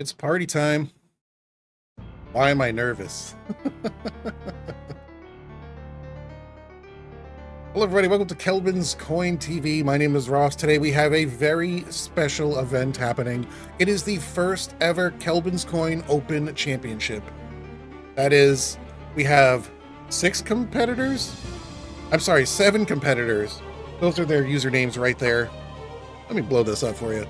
It's party time. Why am I nervous? Hello everybody, welcome to Kelvin's Coin TV. My name is Ross. Today we have a very special event happening. It is the first ever Kelvin's Coin Open Championship. That is, we have 7 competitors. Those are their usernames right there. Let me blow this up for you.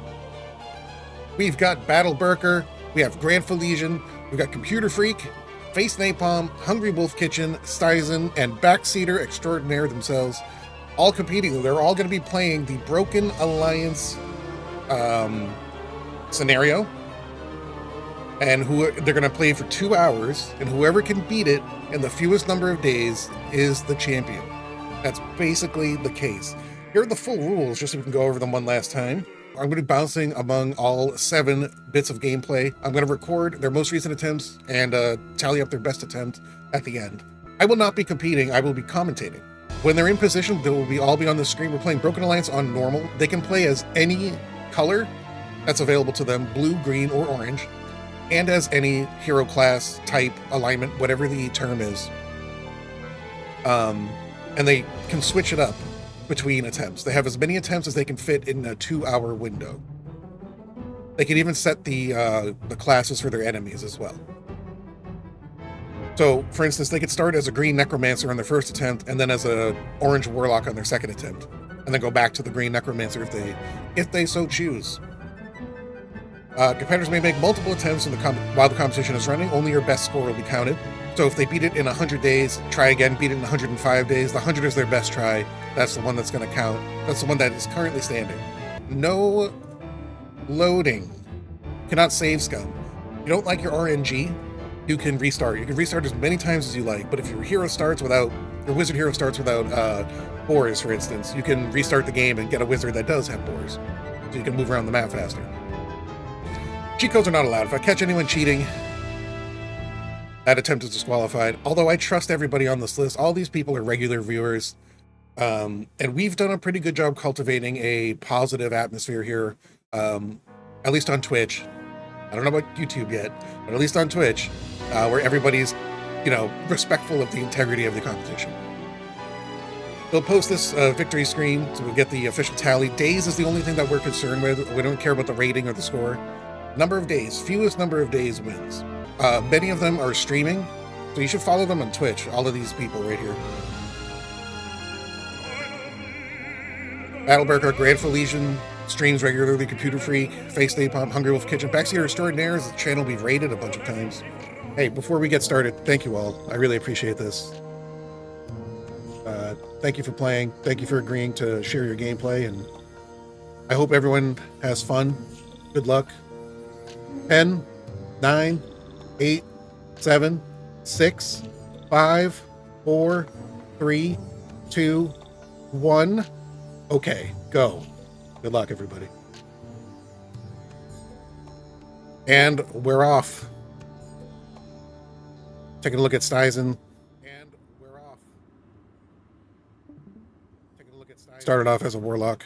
We've got Battle Burker, we have Grand Felesian, we've got Computer Freak, Face Napalm, Hungry Wolf Kitchen, Stizen, and Backseater Extraordinaire themselves, all competing. They're all going to be playing the Broken Alliance scenario, and they're going to play for 2 hours, and whoever can beat it in the fewest number of days is the champion. That's basically the case. Here are the full rules, just so we can go over them one last time. I'm going to be bouncing among all 7 bits of gameplay. I'm going to record their most recent attempts and tally up their best attempt at the end. I will not be competing, I will be commentating. When they're in position, they will all be on the screen. We're playing Broken Alliance on normal. They can play as any color that's available to them, blue, green, or orange, and as any hero class, type, alignment, whatever the term is. And they can switch it up between attempts. They have as many attempts as they can fit in a 2-hour window. They can even set the classes for their enemies as well. So, for instance, they could start as a green necromancer on their first attempt, and then as a orange warlock on their second attempt, and then go back to the green necromancer if they so choose. Competitors may make multiple attempts while the competition is running. Only your best score will be counted. So if they beat it in 100 days, try again, beat it in 105 days. The 100 is their best try. That's the one that's going to count. That's the one that is currently standing. No loading. Cannot save scum. If you don't like your RNG, you can restart. You can restart as many times as you like, but if your wizard hero starts without boars, for instance, you can restart the game and get a wizard that does have boars. So you can move around the map faster. Cheat codes are not allowed. If I catch anyone cheating, that attempt is disqualified. Although I trust everybody on this list. All these people are regular viewers. And we've done a pretty good job cultivating a positive atmosphere here, at least on Twitch. I don't know about YouTube yet, but at least on Twitch, where everybody's, respectful of the integrity of the competition. We'll post this victory screen, so we'll get the official tally. Days is the only thing that we're concerned with. We don't care about the rating or the score. Number of days. Fewest number of days wins. Many of them are streaming, so you should follow them on Twitch, all of these people right here. Battle Burger, Grand Felesian streams regularly, Computer Freak, Face Napalm, Hungry Wolf Kitchen, Backseater Extraordinaire is the channel we've raided a bunch of times. Hey, before we get started, thank you all. I really appreciate this. Thank you for playing. Thank you for agreeing to share your gameplay, and I hope everyone has fun. Good luck. 10, 9, 8, 7, 6, 5, 4, 3, 2, 1. Okay, go. Good luck, everybody. And we're off. Taking a look at Stizen. And we're off. Taking a look at Stizen. Started off as a warlock.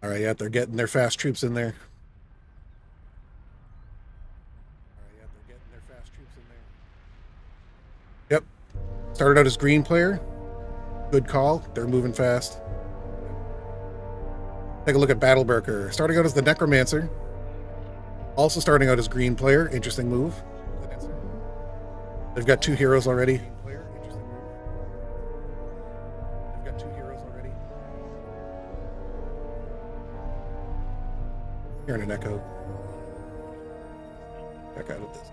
All right, yeah, they're getting their fast troops in there. Yep. Started out as green player. Good call. They're moving fast. Take a look at Battle Burker. Starting out as the Necromancer. Also starting out as green player. Interesting move. They've got 2 heroes already. Hearing an echo. Back out of this.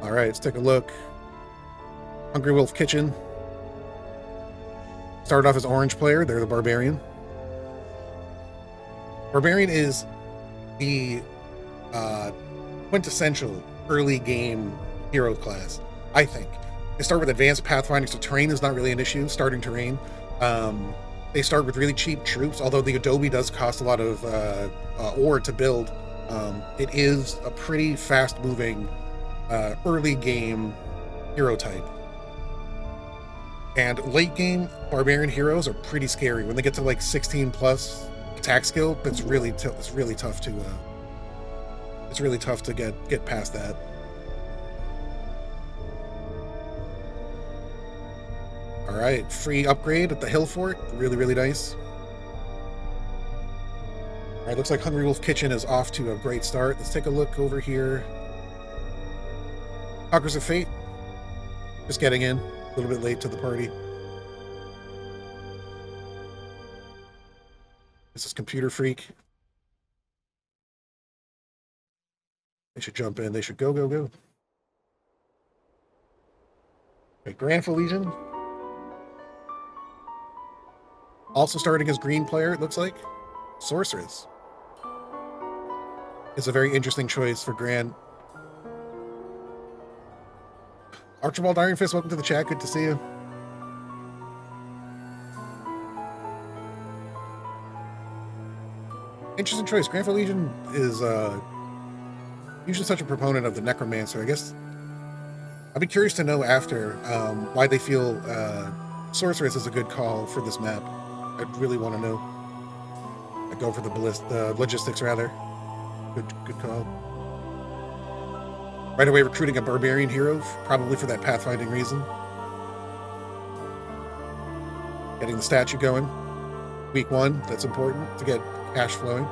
All right, let's take a look. Hungry Wolf Kitchen. Started off as orange player. They're the Barbarian. Barbarian is the quintessential early game hero class, I think. They start with advanced pathfinding, so terrain is not really an issue, starting terrain. They start with really cheap troops, although the Adobe does cost a lot of ore to build. It is a pretty fast-moving early game hero type. And late game barbarian heroes are pretty scary. When they get to like 16 plus attack skill, it's really tough to get past that. All right, free upgrade at the Hill Fort. Really nice. All right, looks like Hungry Wolf Kitchen is off to a great start. Let's take a look over here. Talkers of Fate, just getting in a little bit late to the party. This is Computer Freak. They should jump in. They should go. Okay, Granful Legion. Also starting as green player, it looks like. Sorceress. It's a very interesting choice for Gran. Archibald Ironfist, welcome to the chat. Good to see you. Interesting choice. Granful Legion is usually such a proponent of the Necromancer. I guess I'd be curious to know after why they feel Sorceress is a good call for this map. I'd really want to know. I'd go for the logistics rather. Good call. Right away recruiting a barbarian hero, probably for that pathfinding reason. Getting the statue going. Week 1, that's important to get cash flowing.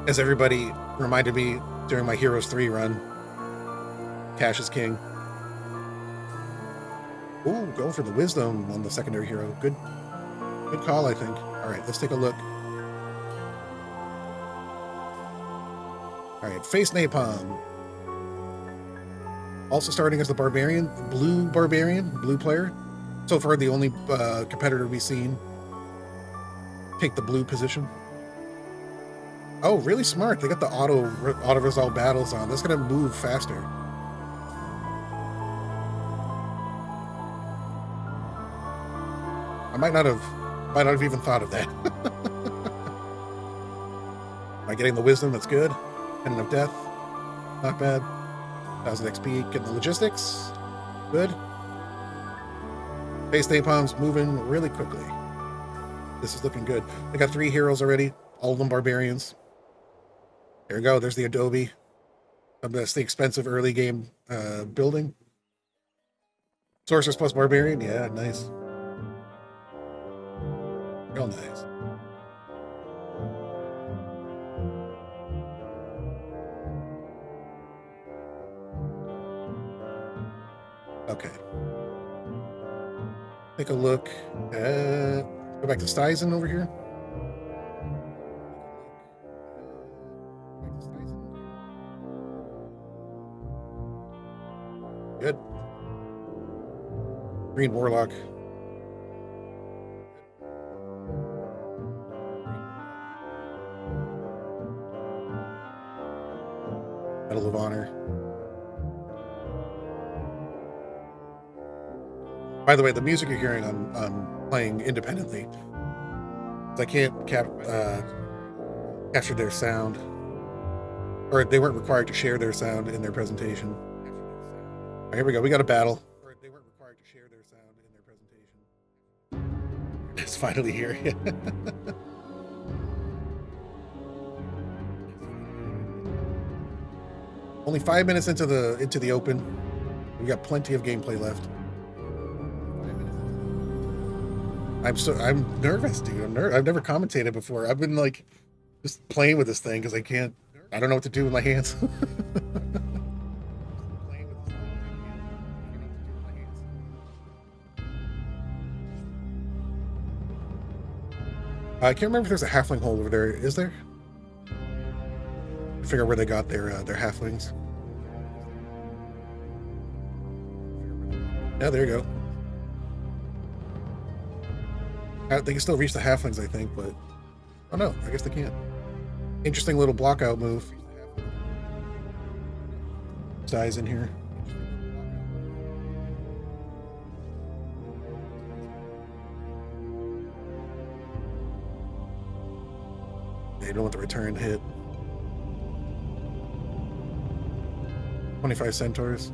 As everybody reminded me during my Heroes 3 run, cash is king. Ooh, going for the wisdom on the secondary hero. Good call, I think. All right, let's take a look. All right, Face Napalm. Also starting as the Barbarian, blue player. So far, the only competitor we've seen take the blue position. Oh, really smart. They got the auto-resolve battles on. That's going to move faster. I might not have even thought of that. Am I getting the wisdom? That's good. Pendant of Death, not bad. 1000 XP, getting the logistics, good. Face Napalm's moving really quickly. This is looking good. They got 3 heroes already, all of them barbarians. There we go, there's the Adobe. That's the expensive early game building. Sorceress plus Barbarian, yeah, nice. Real nice. Okay. Take a look at... Go back to Styzen over here. Good. Green Warlock. Medal of Honor. By the way, the music you're hearing, I'm playing independently. I can't capture their sound, or they weren't required to share their sound in their presentation. Right, here we go. We got a battle. They weren't required to share their sound in their presentation. It's finally here. Only 5 minutes into the open. We got plenty of gameplay left. I'm nervous, dude. I've never commentated before. I've been like just playing with this thing because I don't know what to do with my hands. I can't remember if there's a halfling hole over there. Is there? Figure out where they got their halflings. Yeah, there you go. They can still reach the halflings, I think, but... Oh no, I guess they can't. Interesting little block-out move. Dies in here. They don't want the return hit. 25 centaurs.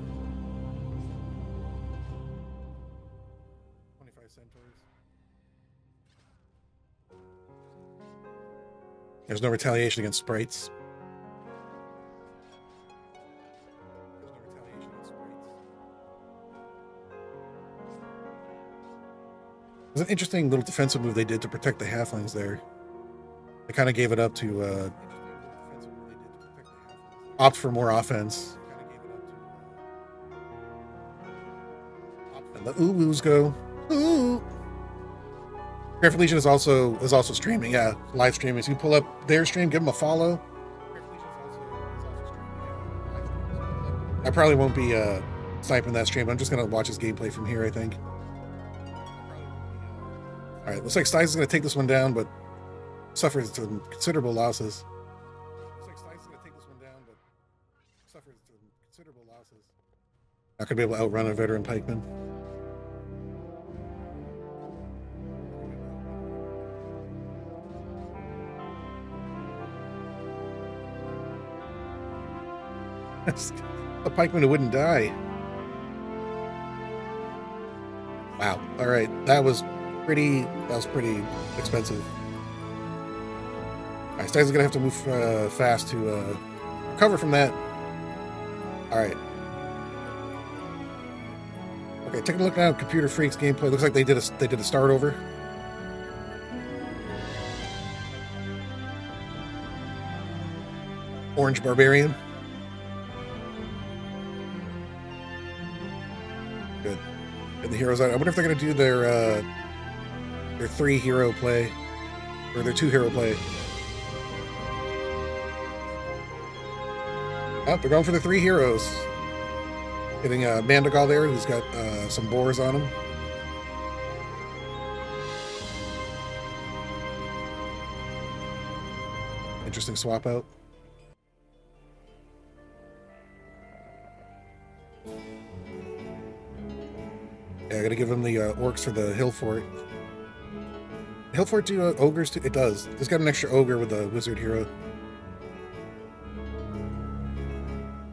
There's no retaliation against sprites. It was an interesting little defensive move they did to protect the halflings there. They kind of gave it up to opt for more offense. And the ooh-woos go. Ooh. Grandful Legion is also streaming, yeah, live streaming. So you pull up their stream, give them a follow. I probably won't be sniping that stream. I'm just gonna watch his gameplay from here, I think. All right, looks like Styes is gonna take this one down, but suffers some considerable losses. Not gonna be able to outrun a veteran pikeman. A pikeman who wouldn't die. Wow. All right, that was pretty expensive. All right, Styles is gonna have to move fast to recover from that. All right. Okay, taking a look now at Computer Freak's gameplay. Looks like they did a start over. Orange Barbarian. Good. And the heroes. I wonder if they're going to do their 3-hero play or their 2-hero play. Oh, they're going for the 3 heroes. Getting Mandagal there, who's got some boars on him. Interesting swap out. Yeah, I gotta give him the orcs for the hill fort. Hill fort do ogres too? It does. It's got an extra ogre with a wizard hero.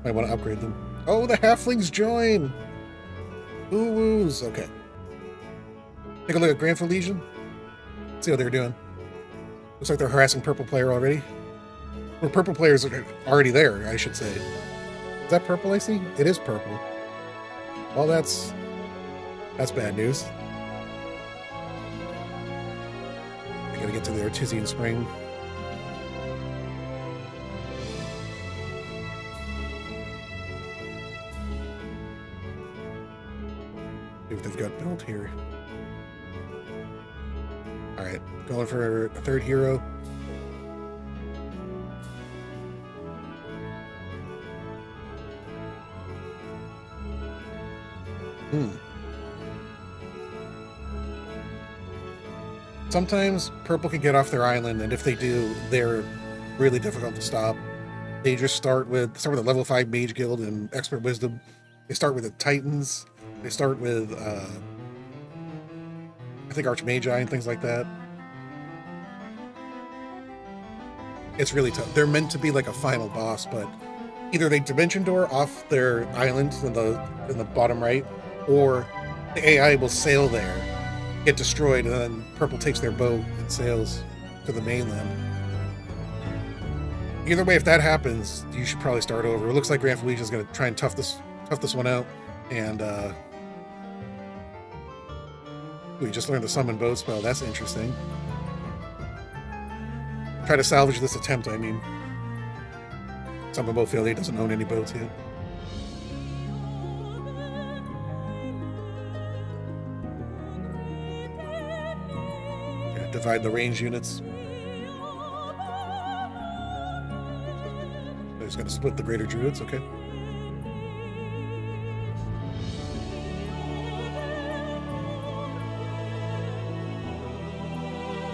Might want to upgrade them. Oh, the halflings join! Ooh-woos. Okay. Take a look at Grandful Legion. See how they're doing. Looks like they're harassing purple player already. Well, purple players are already there, I should say. Is that purple I see? It is purple. Well, that's bad news. I gotta get to the Artesian Spring. See what they've got built here. Alright, going for a 3rd hero. Sometimes purple can get off their island, and if they do, they're really difficult to stop. They just start with a level 5 mage guild and expert wisdom. They start with the titans. They start with I think archmagi and things like that. It's really tough. They're meant to be like a final boss, but either they dimension door off their island in the bottom right, or the AI will sail there, get destroyed, and then purple takes their boat and sails to the mainland. Either way, if that happens, you should probably start over. It looks like Grandful Legion is going to try and tough this one out, and we just learned the summon boat spell. That's interesting. Try to salvage this attempt, I mean. Summon boat failure. He doesn't own any boats yet. Divide the range units. They're just going to split the greater druids, okay.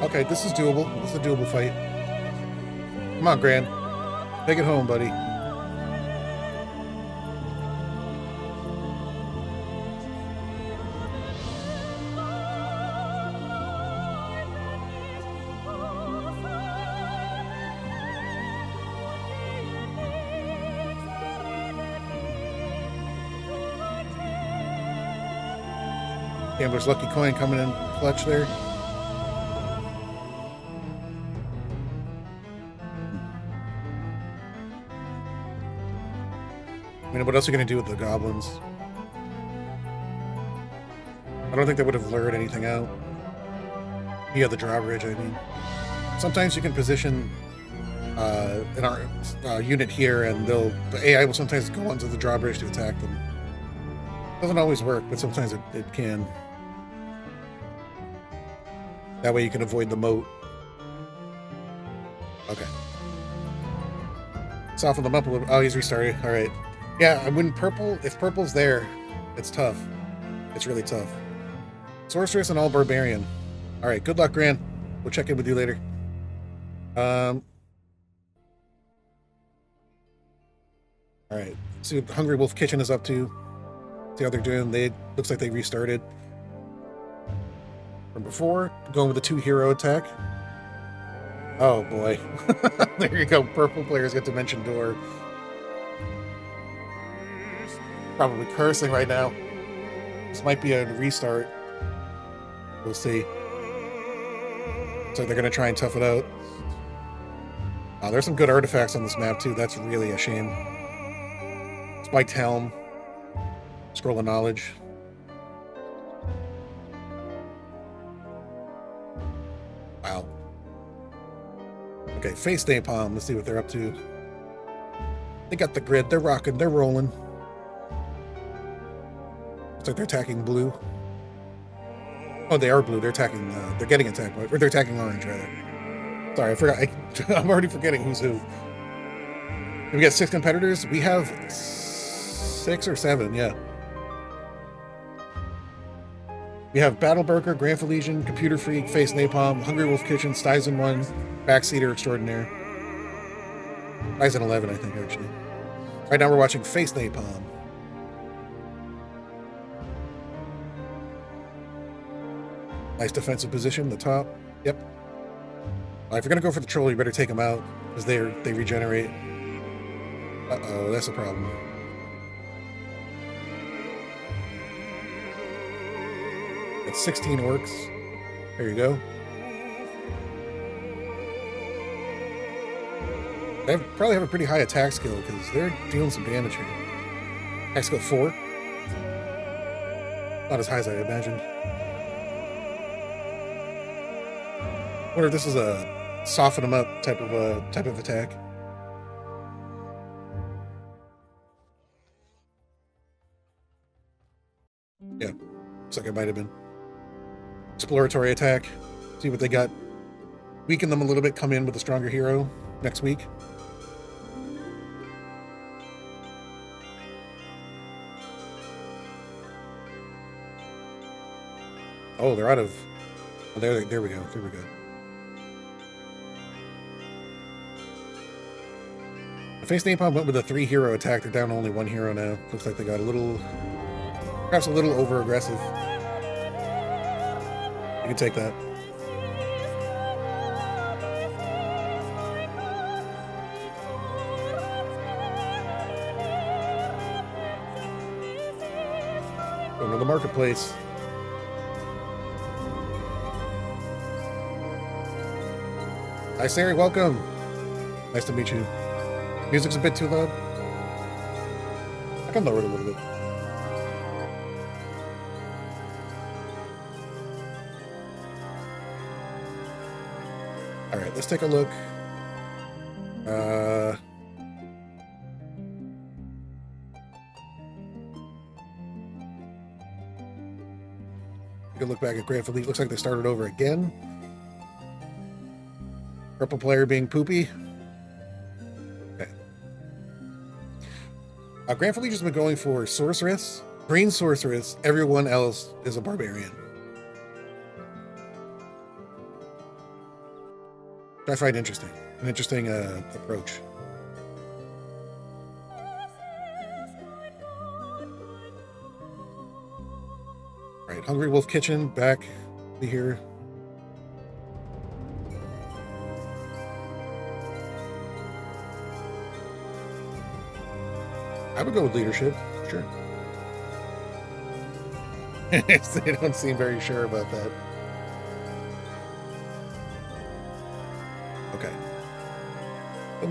Okay, this is doable. This is a doable fight. Come on, Gran. Take it home, buddy. Gambler's Lucky Coin coming in clutch there. And what else are you going to do with the goblins? I don't think they would have lured anything out. Yeah, the drawbridge, I mean. Sometimes you can position an unit here, and the AI will sometimes go onto the drawbridge to attack them. Doesn't always work, but sometimes it can. That way you can avoid the moat. Okay. Soften them up a little. Oh, he's restarted. All right. Yeah, if purple's there, it's tough. It's really tough. Sorceress and all barbarian. All right. Good luck, Gran. We'll check in with you later. All right. See what Hungry Wolf Kitchen is up to. See how they're doing. Looks like they restarted from before. Going with the 2-hero attack. Oh boy. There you go. Purple players get Dimension Door. Probably cursing right now. This might be a restart. We'll see. So they're going to try and tough it out. Oh, there's some good artifacts on this map too. That's really a shame. Spiked Helm. Scroll of Knowledge. Wow. Okay, Face Napalm. Let's see what they're up to. They got the grid. They're rocking. They're rolling. Looks like they're attacking blue. Oh, they are blue. They're attacking. They're getting attacked by, or they're attacking orange rather. Sorry, I forgot. I'm already forgetting who's who. We got 6 competitors. We have 6 or 7. Yeah. We have Battleburger, Grand Legion, Computer Freak, Face Napalm, Hungry Wolf Kitchen, Styzen 1, Backseater Extraordinaire. Styzen 11, I think, actually. Right now we're watching Face Napalm. Nice defensive position, the top. Yep. If you're going to go for the troll, you better take them out, because they regenerate. Uh-oh, that's a problem. It's 16 orcs. There you go. They probably have a pretty high attack skill because they're dealing some damage here. Attack skill 4. Not as high as I imagined. Wonder if this is a soften them up type of attack. Yeah, looks like it might have been. Exploratory attack. See what they got. Weaken them a little bit, come in with a stronger hero next week. Oh, they're out of... Oh, there we go. There we go. The Face Napalm went with a 3-hero attack. They're down to only 1 hero now. Looks like they got a little... Perhaps a little over-aggressive. You can take that. Going to the marketplace. Hi, Sari, welcome. Nice to meet you. Music's a bit too loud. I can lower it a little bit. All right, let's take a look. Take a look back at Grand League. Looks like they started over again. Purple player being poopy. Okay. Grand League has been going for Sorceress, Green Sorceress. Everyone else is a Barbarian. I find interesting. An interesting approach. All right, Hungry Wolf Kitchen back here. I would go with leadership, sure. They don't seem very sure about that.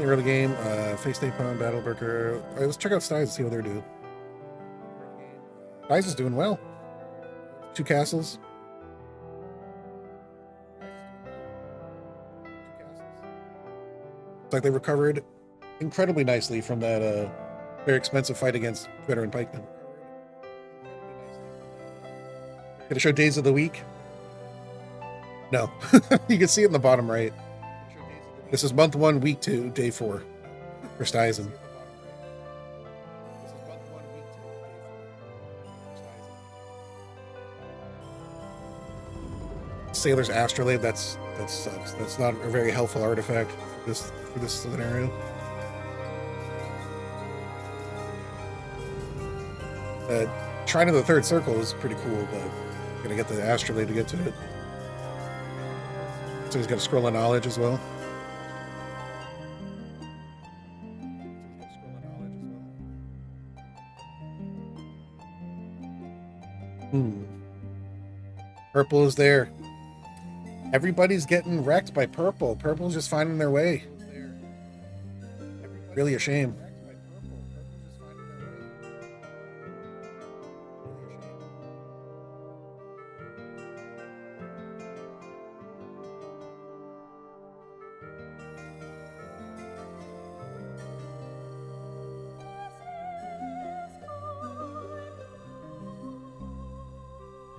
the early game. Face Napalm, Battleburger. All right, let's check out Styes and see what they're doing. Styes is doing well. 2 castles. It's like they recovered incredibly nicely from that very expensive fight against Twitter and Pikeman. Gonna show days of the week? No. You can see it in the bottom right. This is month 1, week 2, day 4 for Styes. Sailor's Astrolabe, that sucks. That's not a very helpful artifact for this scenario. Shrine of the Third Circle is pretty cool, but gonna get the Astrolabe to get to it. So he's got a Scroll of Knowledge as well. Purple is there. Everybody's getting wrecked by purple. Purple's just finding their way. Really a shame.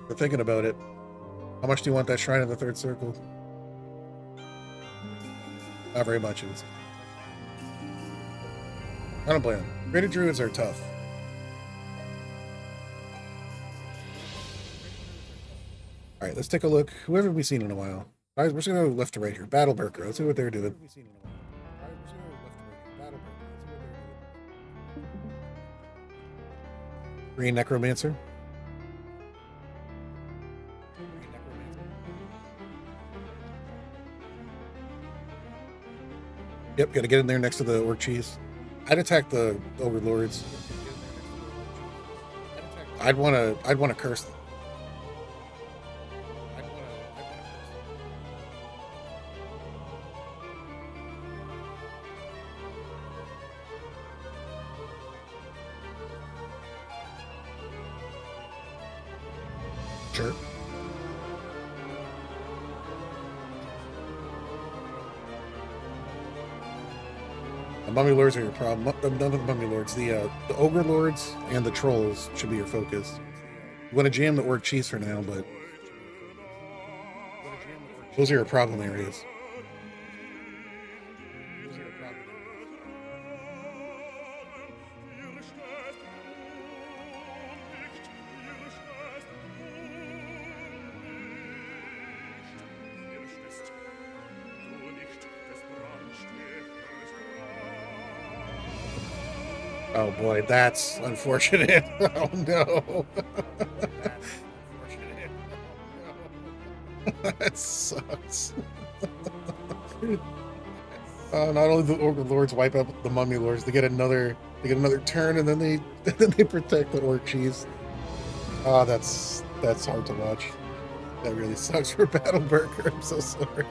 We're thinking about it. How much do you want that Shrine of the Third Circle? Not very much. I don't blame them. Graded Druids are tough. Alright, let's take a look. Who haven't we seen in a while? We're just going to go left to right here. Battleburger. Let's see what they're doing. Green Necromancer. Yep, gotta get in there next to the Orc Cheese. I'd attack the Overlords. I'd wanna curse them. Sure. The Mummy Lords are your problem. None of the Mummy Lords. The Ogre Lords and the Trolls should be your focus. You want to jam the Orc Chiefs for now, but those are your problem areas. Oh boy, that's unfortunate. Oh no. That sucks. Not only the Ogre Lords wipe out the Mummy Lords, they get another turn, and then they protect the Orc Cheese. Oh, that's hard to watch. That really sucks for Battleburger. I'm so sorry.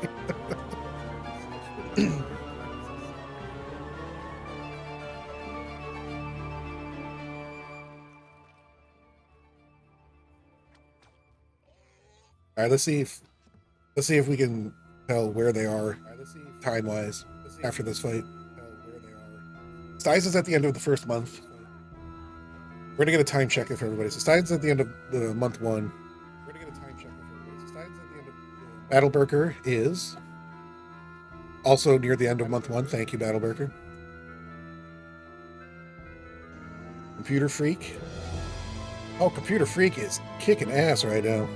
All right, let's see if we can tell where they are time-wise after this fight. Styes is at the end of the first month. We're gonna get a time check for everybody. So Styes is at the end of the month 1. We're gonna get a time check for everybody. So Styes is at the end of Battleburger is also near the end of month 1. Thank you, Battleburger. Computer Freak. Oh, Computer Freak is kicking ass right now.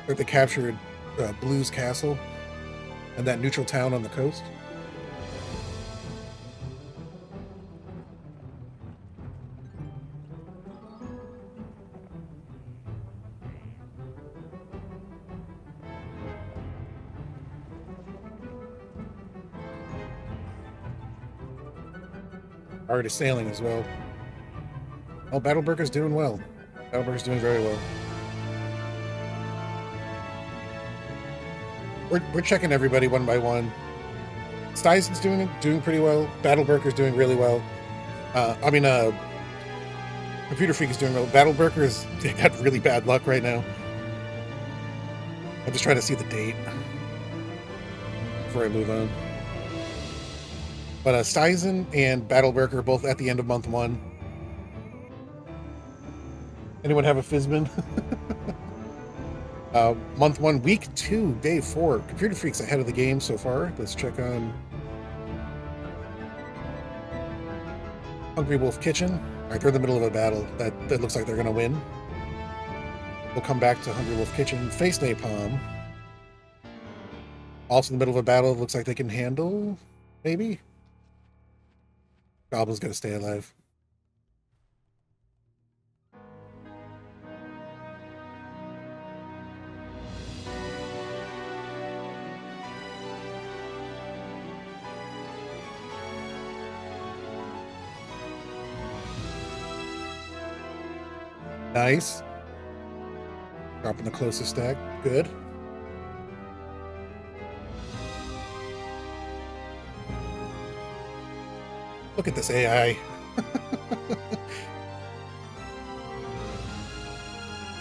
They captured Blue's Castle and that neutral town on the coast. Already sailing as well. Oh, Battleburger's doing well. Battleburger's doing very well. we're checking everybody one by one. Steisen's doing pretty well. Battleberker's doing really well. Computer Freak is doing well. Battleberker's got really bad luck right now. I'm just trying to see the date before I move on. But Steisen and Battleberker are both at the end of month 1. Anyone have a Fizbin? Month 1, week 2, day 4. Computer Freak's ahead of the game so far. Let's check on Hungry Wolf Kitchen. All right, they're in the middle of a battle that looks like they're going to win. We'll come back to Hungry Wolf Kitchen. Face Napalm. Also in the middle of a battle. Looks like they can handle, maybe? Goblin's going to stay alive. Nice. Dropping the closest stack. Good. Look at this AI.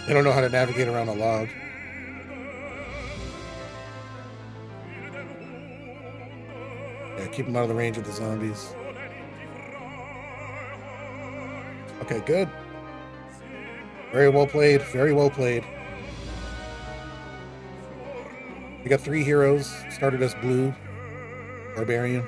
They don't know how to navigate around a log. Yeah, keep them out of the range of the zombies. Okay, good. Very well played. Very well played. We got 3 heroes. Started as blue. Barbarian.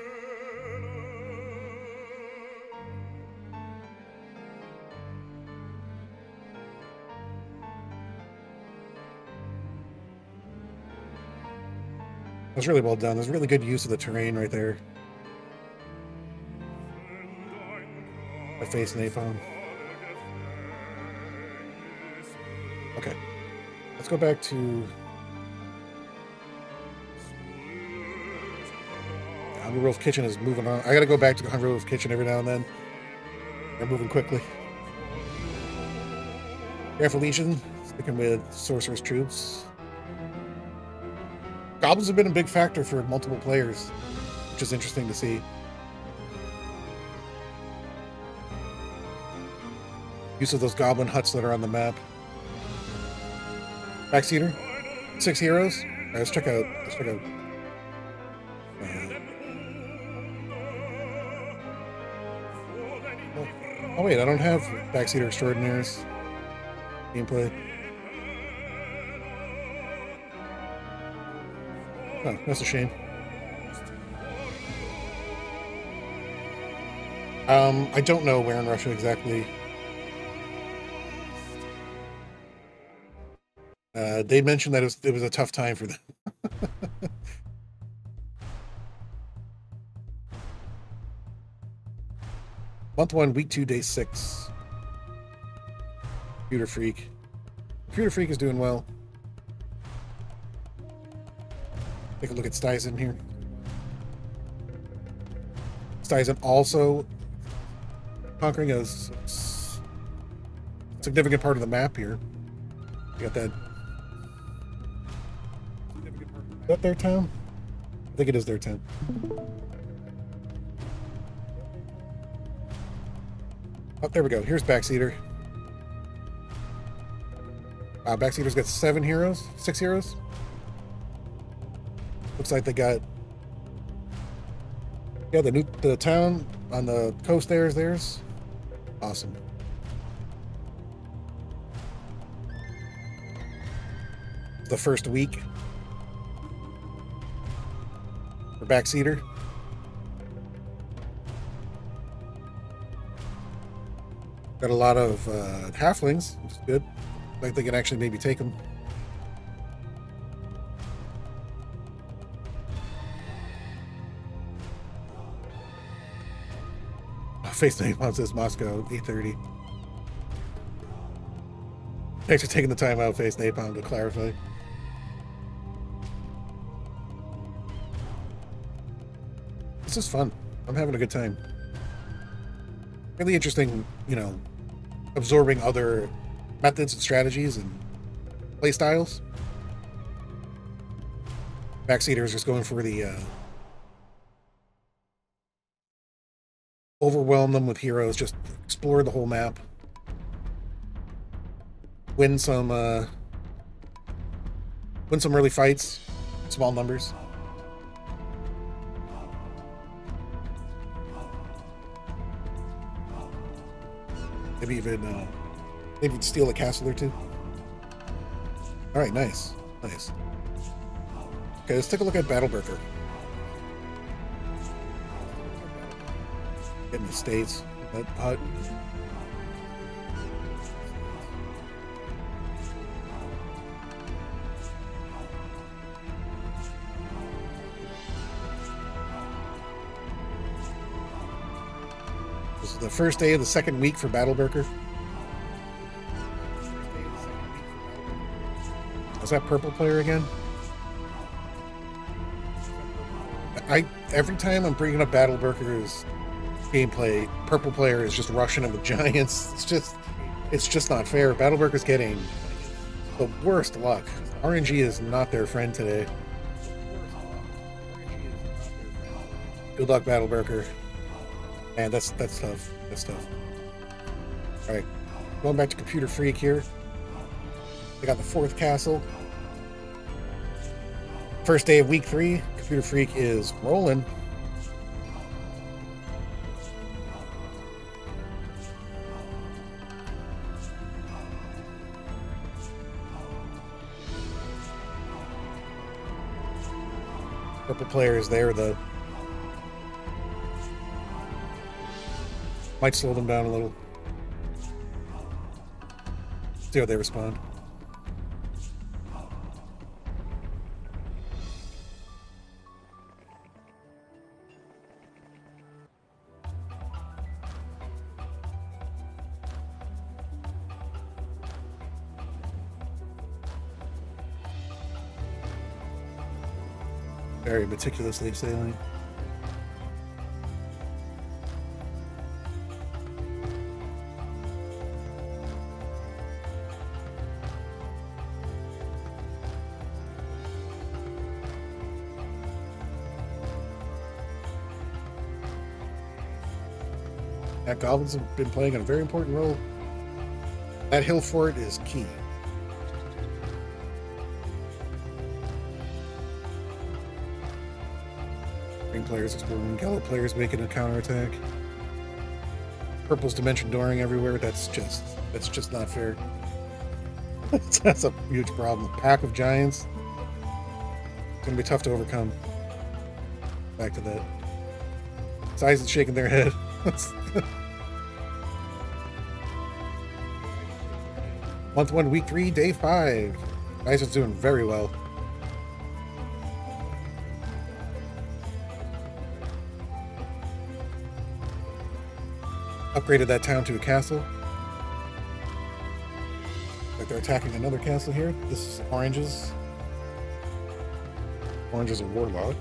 That was really well done. There's really good use of the terrain right there. I face Napalm. Okay, let's go back to Hungry Wolf Kitchen is moving on. I gotta go back to the Hungry Wolf Kitchen every now and then. They're moving quickly. Careful Legion, sticking with Sorcerer's troops. Goblins have been a big factor for multiple players, which is interesting to see. Use of those goblin huts that are on the map. Backseater, 6 heroes. All right, let's check out. Oh wait, I don't have Backseater Extraordinaires gameplay. Oh, that's a shame. I don't know where in Russia exactly. They mentioned that it was a tough time for them. Month 1, week 2, day 6. Computer Freak. Computer Freak is doing well. Take a look at Steisen here. Steisen also conquering a significant part of the map here. You got that. Is that their town? I think it is their town. Oh, there we go. Here's Backseater. Backseater's got 7 heroes? 6 heroes? Looks like they got... Yeah, the town on the coast there is theirs. Awesome. The first week for Backseater. Got a lot of halflings, which is good. Like they can actually maybe take them. Face name on says Moscow 8:30. Thanks for taking the time out, Face Napalm, to clarify. This is fun. I'm having a good time. Really interesting, you know, absorbing other methods and strategies and play styles. Backseaters just going for the overwhelm them with heroes, just explore the whole map. Win some early fights, small numbers. Maybe even steal a castle or two. All right, nice, nice. Okay, let's take a look at Battleburger. Getting the states, that hut. This is the first day of the second week for Battleburger. Is that purple player again? Every time I'm bringing up Battleburger's gameplay, purple player is just rushing him with giants. It's just not fair. Battleburger's getting the worst luck. RNG is not their friend today. Good luck, Battleburger. Man, that's tough. That's tough. All right, going back to Computer Freak here. They got the 4th castle. First day of week 3. Computer Freak is rolling. Purple player is there, though. Might slow them down a little. See how they respond. Very meticulously sailing. That goblins have been playing a very important role. That hill fort is key. Green players exploring, yellow players making a counterattack. Purple's dimension dooring everywhere. That's just not fair. That's a huge problem. Pack of giants. It's gonna be tough to overcome. Back to that. Size is shaking their head. Month 1, week 3, day 5. Guys are doing very well. Upgraded that town to a castle. Like they're attacking another castle here. This is Orange's. Orange is a warlock.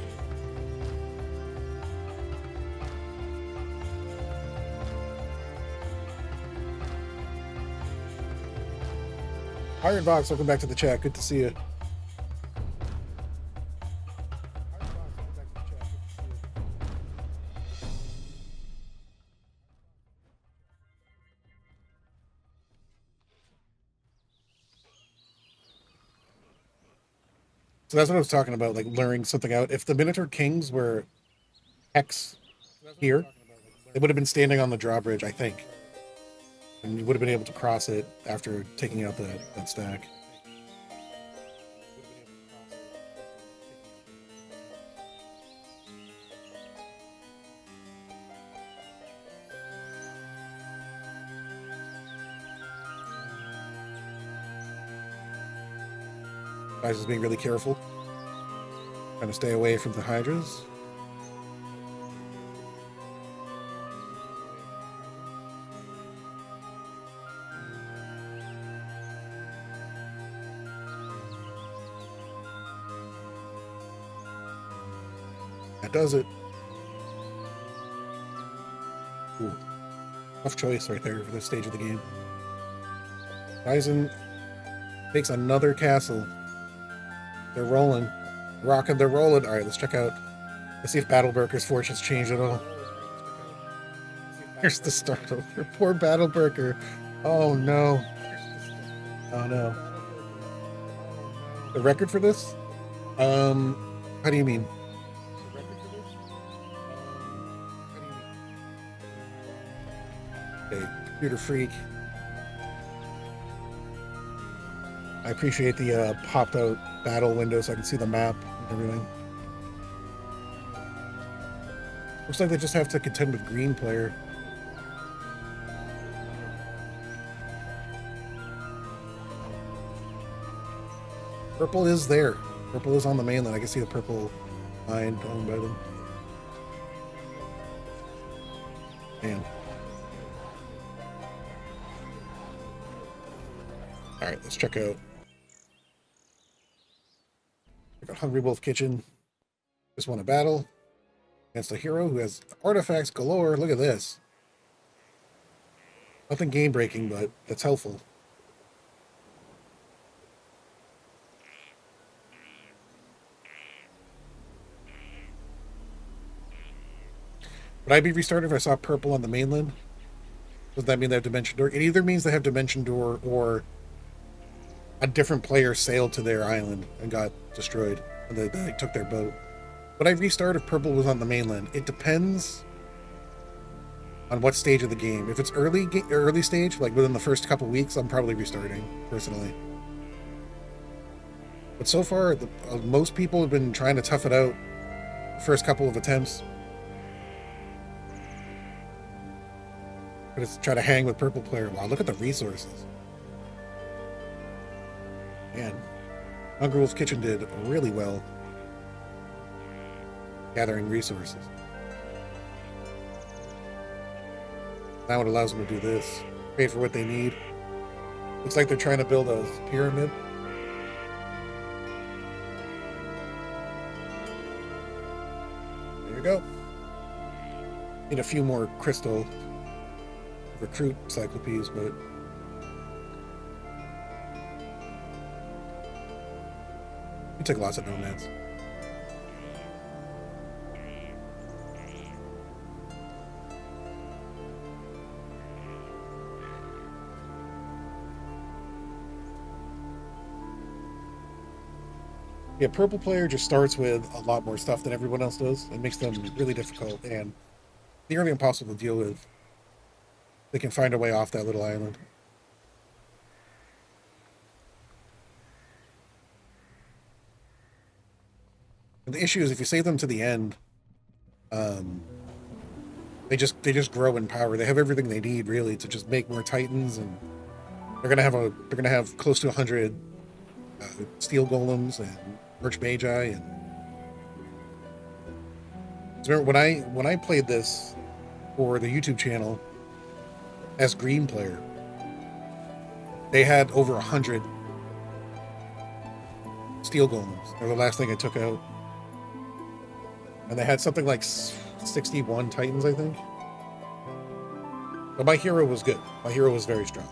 Iron Box, welcome back to the chat. Good to see you. So that's what I was talking about, like luring something out. If the Minotaur Kings were Hex here, they would have been standing on the drawbridge, I think. And you would have been able to cross it after taking out that stack. Guys is being really careful. Trying to stay away from the Hydras. That does it. Ooh. Tough choice right there for this stage of the game. Ryzen takes another castle. They're rolling. rocking, they're rolling. All right, let's check out. Let's see if Battleburker's fortunes changed at all. Here's the start over. Poor Battleburker. Oh no. Oh no. The record for this? How do you mean? Okay, computer freak. I appreciate the popped out battle window so I can see the map and everything. Looks like they just have to contend with green player. Purple is there. Purple is on the mainland. I can see the purple line owned by them. Man. Alright, let's check out Hungry Wolf Kitchen. Just won a battle against a hero who has artifacts galore. Look at this. Nothing game breaking, but that's helpful. Would I be restarted if I saw purple on the mainland? Does that mean they have Dimension Door? It either means they have Dimension Door or a different player sailed to their island and got destroyed. And they took their boat. Would I restart if purple was on the mainland? It depends on what stage of the game. If it's early stage, like within the first couple weeks, I'm probably restarting, personally. But so far, most people have been trying to tough it out the first couple of attempts. Just try to hang with purple player. Wow, look at the resources. Man, Hungry Wolf Kitchen did really well gathering resources. Now it allows them to do this. Pay for what they need. Looks like they're trying to build a pyramid. There you go. Need a few more crystal recruit cyclopes, but we took lots of nomads. Yeah, purple player just starts with a lot more stuff than everyone else does. It makes them really difficult and nearly impossible to deal with. They can find a way off that little island. And the issue is if you save them to the end, they just grow in power. They have everything they need really to just make more Titans, and they're gonna have close to 100 steel golems and Archmagi. And so remember when I played this for the YouTube channel as green player, they had over 100 steel golems. They're the last thing I took out, and they had something like 61 Titans, I think. But my hero was good. My hero was very strong.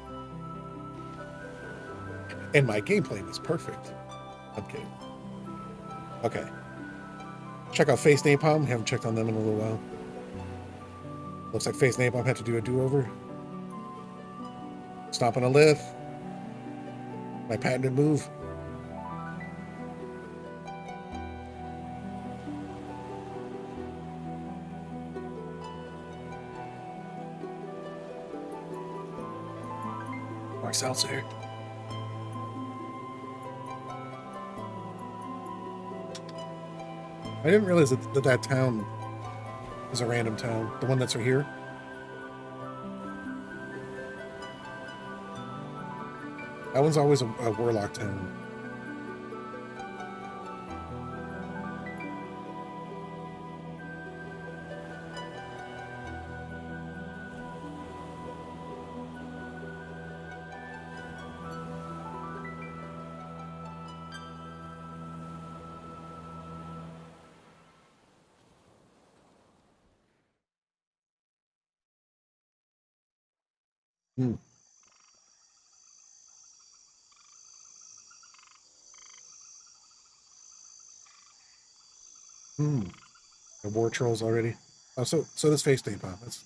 And my gameplay was perfect. I'm kidding. Okay. Check out Face Napalm. Haven't checked on them in a little while. Looks like Face Napalm had to do a do-over. Stomp on a lift. My patented move. Marcel's here. I didn't realize that town is a random town. The one that's right here. That one's always a warlock town. Hmm. Hmm. The war trolls already. Oh, so this face tape, huh? That's...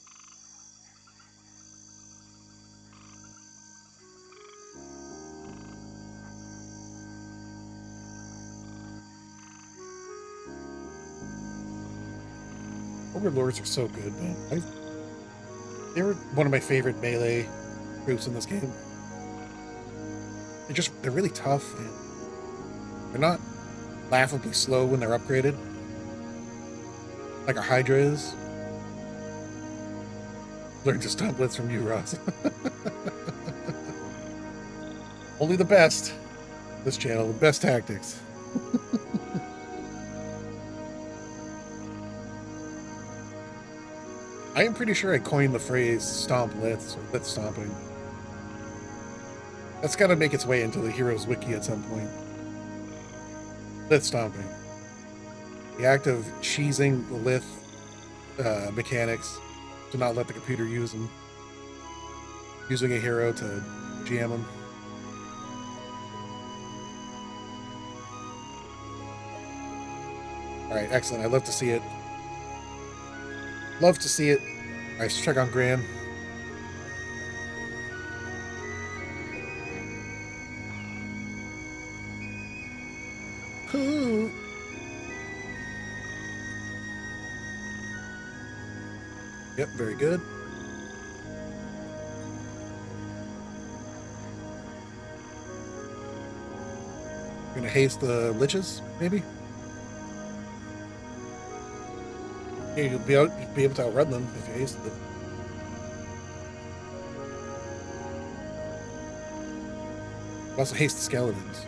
Overlords are so good, man. They were one of my favorite melee troops in this game. They're really tough, and they're not laughably slow when they're upgraded, like a Hydra is. Learn to stun blitz from you, Ross. Only the best. This channel, the best tactics. I am pretty sure I coined the phrase stomp blitz or blitz stomping. That's got to make its way into the Heroes Wiki at some point. Blitz stomping. The act of cheesing the lith mechanics to not let the computer use them. Using a hero to jam them. Alright, excellent. I'd love to see it. Love to see it. Alright, let's check on Graham. Ooh. Yep, very good. We're gonna haste the liches, maybe? Yeah, you'll be able to outrun them if you hasted them. Also haste the skeletons.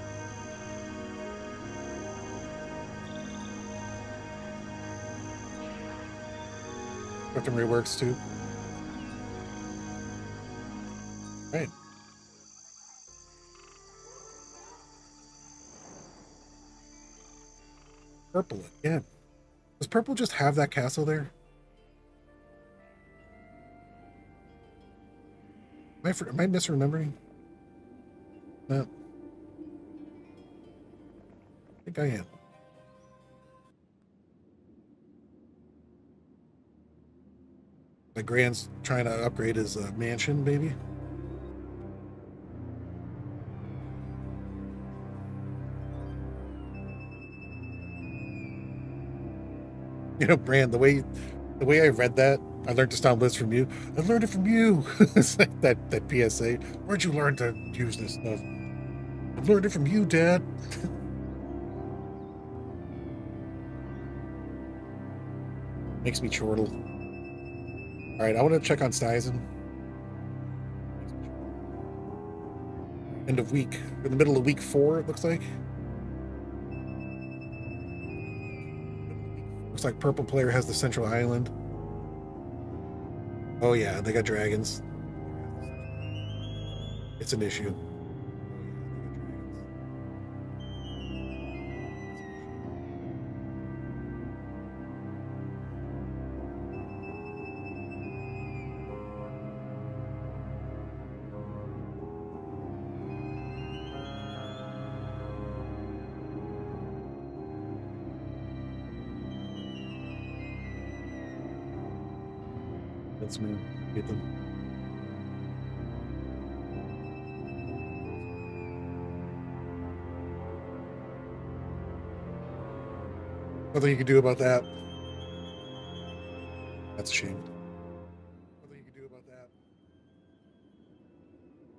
Weaponry works too. Right. Purple again. Does purple just have that castle there? Am I misremembering? No. I think I am. Like Grant's trying to upgrade his mansion, maybe? You know, Brand, the way I read that, I learned to stomp blitz from you. I learned it from you. It's like that PSA. Where'd you learn to use this stuff? I learned it from you, Dad. Makes me chortle. All right, I want to check on Stizen. End of week. We're in the middle of week 4, it looks like. Looks like purple player has the central island. Oh yeah, they got dragons. It's an issue. Let's get them. Nothing you can do about that. That's a shame. Nothing you can do about that.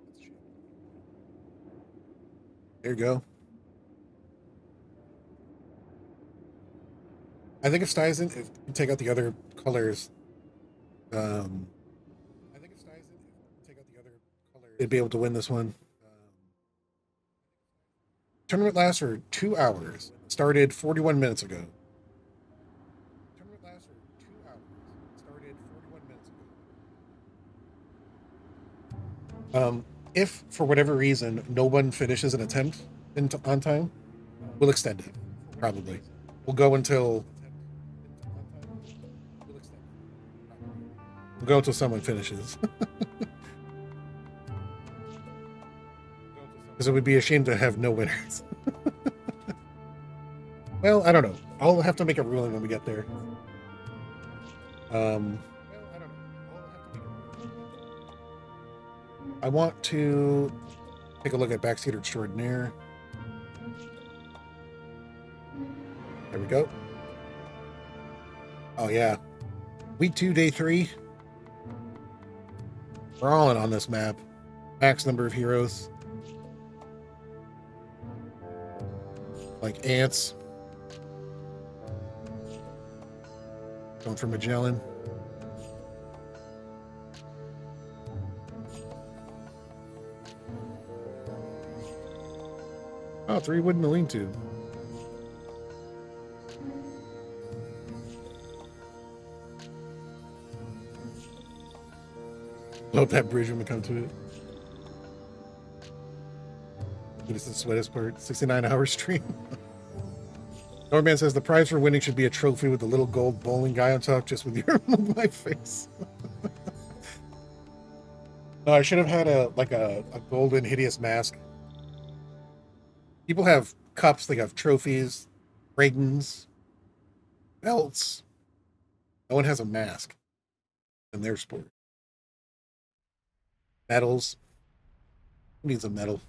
That's a shame. There you go. I think if Stizen, if you take out the other colors, I think if Stizen, take out the other colors, they'd be able to win this one. Tournament lasts for 2 hours. Started 41 minutes ago. Tournament lasts for 2 hours. Started 41 minutes ago. If for whatever reason no one finishes an attempt on time, we'll extend it. Probably. We'll go until someone finishes. Because it would be a shame to have no winners. Well, I don't know. I'll have to make a ruling when we get there. Well, I don't know. I want to take a look at Backseater Extraordinaire. There we go. Oh, yeah. Week 2, day 3. We're all in on this map. Max number of heroes. Like ants. Going for Magellan. Oh, 3 wood in the lean-to. Hope that bridge when we come to it. This is the sweatest part. 69-hour stream. Norman says the prize for winning should be a trophy with a little gold bowling guy on top, just with your my face. No, I should have had a golden hideous mask. People have cups, they have trophies, ratings, belts. No one has a mask in their sport. Medals. Who needs a medal?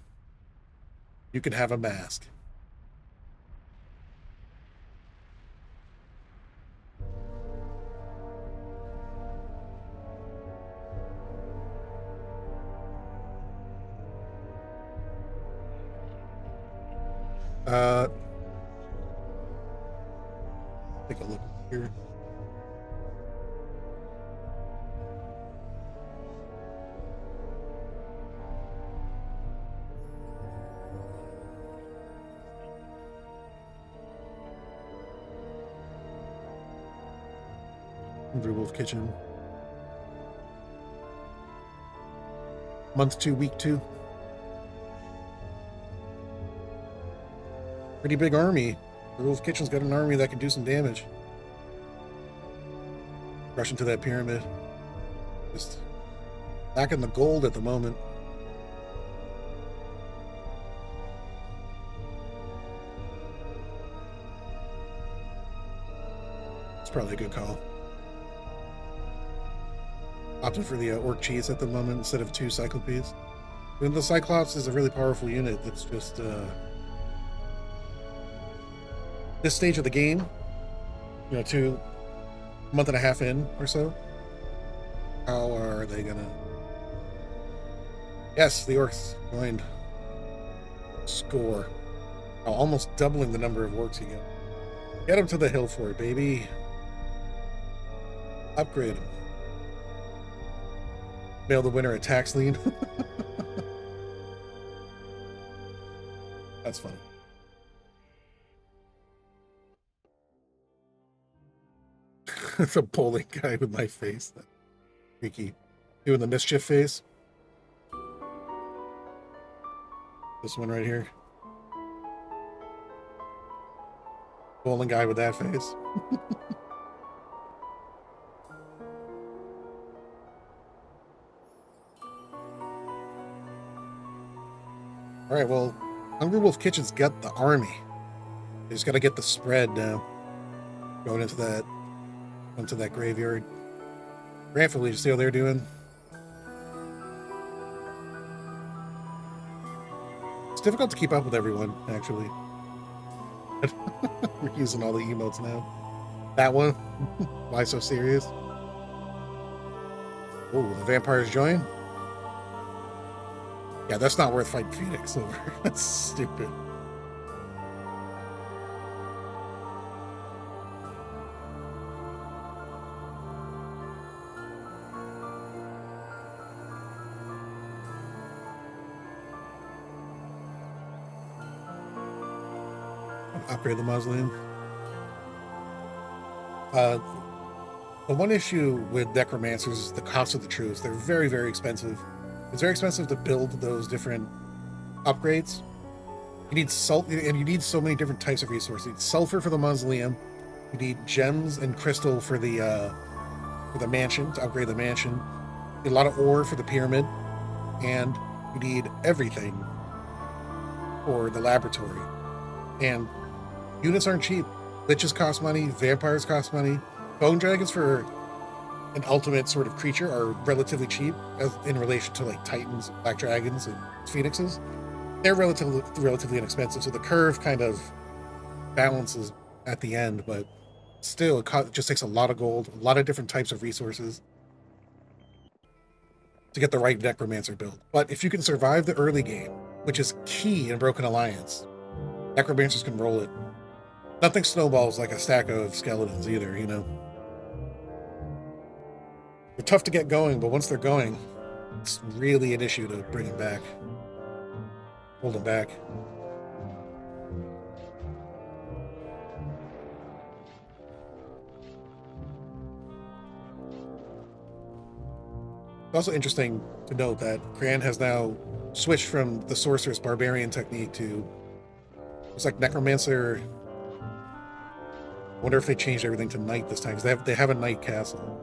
You can have a mask. Take a look here. Wolf Kitchen. Month 2, week 2. Pretty big army. Wolf Kitchen's got an army that can do some damage. Rush into that pyramid. Just lacking the gold at the moment. It's probably a good call. Opting for the orc cheese at the moment instead of 2 cyclopes. And the Cyclops is a really powerful unit that's just this stage of the game, you know, 2 month and a half in or so. How are they gonna? Yes, the orcs joined. Score. Oh, almost doubling the number of orcs you get. Get them to the hill fort, baby. Upgrade them. Mail the winner a tax lien. That's funny. It's a bowling guy with my face. That freaky. Doing the mischief face. This one right here. Bowling guy with that face. All right, well, Hungry Wolf Kitchen's got the army. They just got to get the spread now. Going into that graveyard. Grandfully, you see how they're doing? It's difficult to keep up with everyone, actually. We're using all the emotes now. That one? Why so serious? Oh, the vampires join? Yeah, that's not worth fighting Phoenix over. That's stupid. Upgrade the mausoleum. The one issue with necromancers is the cost of the truths. They're very, very expensive. It's very expensive to build those different upgrades. You need salt, and you need so many different types of resources. You need sulfur for the mausoleum. You need gems and crystal for the mansion, to upgrade the mansion. You need a lot of ore for the pyramid, and you need everything for the laboratory. And units aren't cheap. Liches cost money, vampires cost money. Bone dragons for an ultimate sort of creature are relatively cheap as in relation to like titans, black dragons, and phoenixes. They're relatively inexpensive, so the curve kind of balances at the end, but still it just takes a lot of gold, a lot of different types of resources to get the right necromancer build. But if you can survive the early game, which is key in Broken Alliance, necromancers can roll it. Nothing snowballs like a stack of skeletons either, you know. They're tough to get going, but once they're going, it's really an issue to bring them back. Hold them back. It's also interesting to note that Cran has now switched from the Sorceress Barbarian technique to... It's like Necromancer... I wonder if they changed everything to Knight this time, because they have a Knight castle.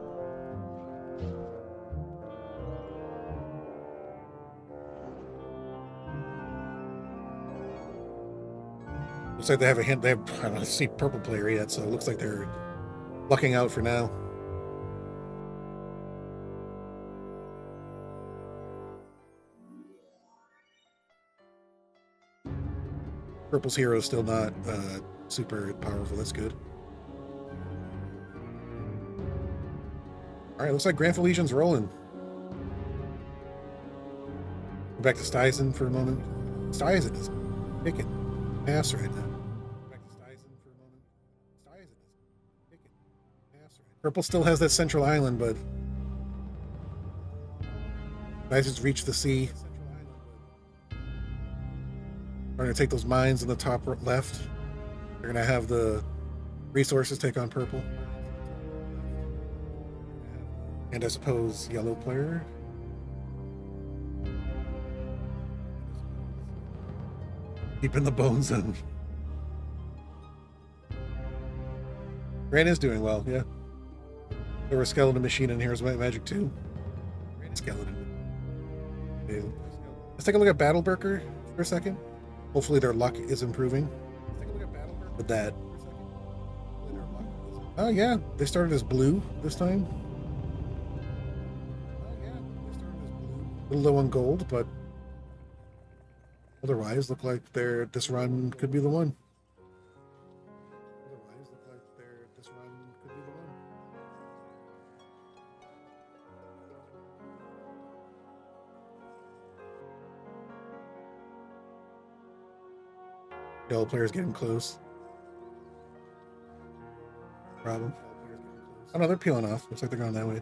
Looks like they have a hint. I don't see purple player yet, so it looks like they're lucking out for now. Purple's hero is still not super powerful. That's good. All right, looks like Granfell Legion's rolling. Go back to Styzen for a moment. Styzen is kicking ass right now. Purple still has that central island, but Styzen's reached the sea. They're going to take those mines in the top left. They're going to have the resources take on purple. And I suppose yellow player. Keeping the bones in. Gran is doing well, yeah. There was Skeleton Machine in Heroes Might Magic 2. Skeleton. Okay. Let's take a look at Battle Berker for a second. Hopefully their luck is improving with that. Oh yeah, they started as blue this time. A little low on gold, but otherwise look like this run could be the one. Yellow player's getting close. Problem. Oh no, they're peeling off. Looks like they're going that way.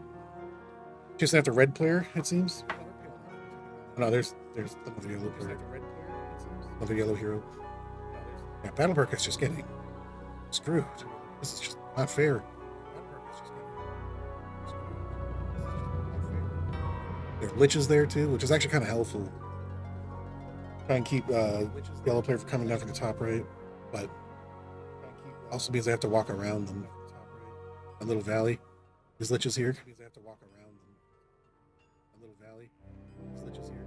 Just after red player, it seems. Oh, no, there's another yellow player. Another yellow hero. Yeah, Battle Berker is just getting screwed. This is just not fair. There are liches there too, which is actually kind of helpful. Try and keep yellow player from coming down from the top right, but also means I have to walk around them. A little valley. These liches here. I have to walk around them. A little valley. These liches here.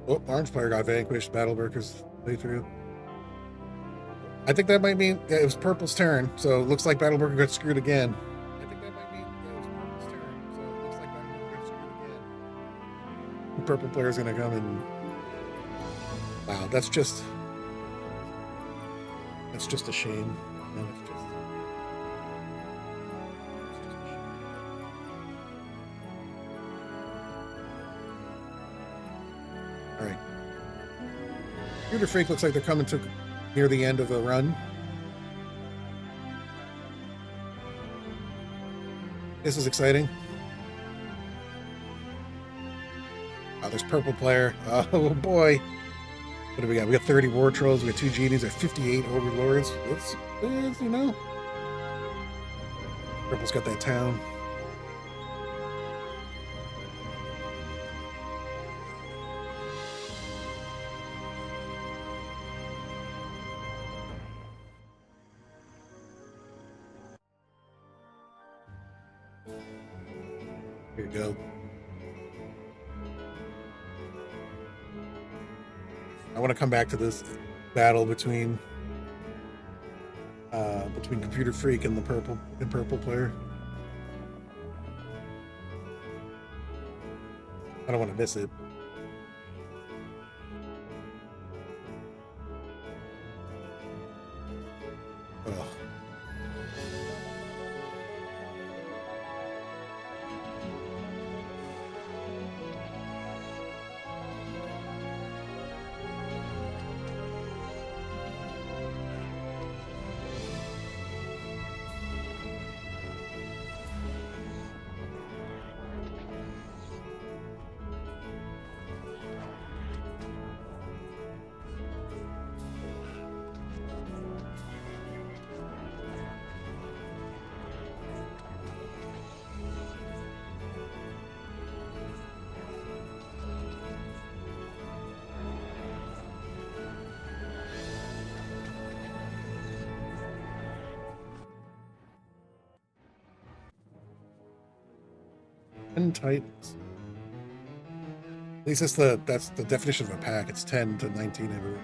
Oh, orange player got vanquished. Battle Berker's way through. I think that might mean it was purple's turn, so it looks like Battle Berker got screwed again. Purple player's gonna come and wow, that's just a shame. All right, Computer Freak looks like they're coming to near the end of a run. This is exciting. Oh, there's purple player. Oh boy. What do we got? We got 30 War Trolls. We got 2 Genies. We got 58 Overlords. It's, you know. Purple's got that town. Here you go. I want to come back to this. battle between Computer Freak and the purple player. I don't want to miss it. Ugh. Titans. At least that's the definition of a pack. It's 10 to 19 everywhere.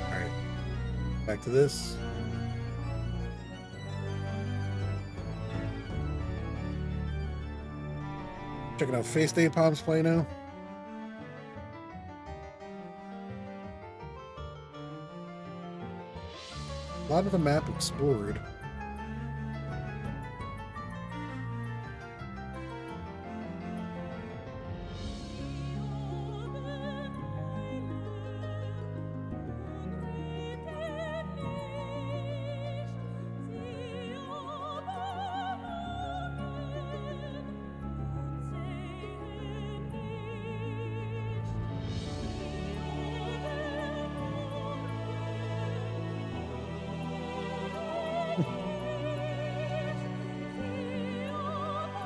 All right, back to this. Checking out Face Day Palms play now. A lot of the map explored.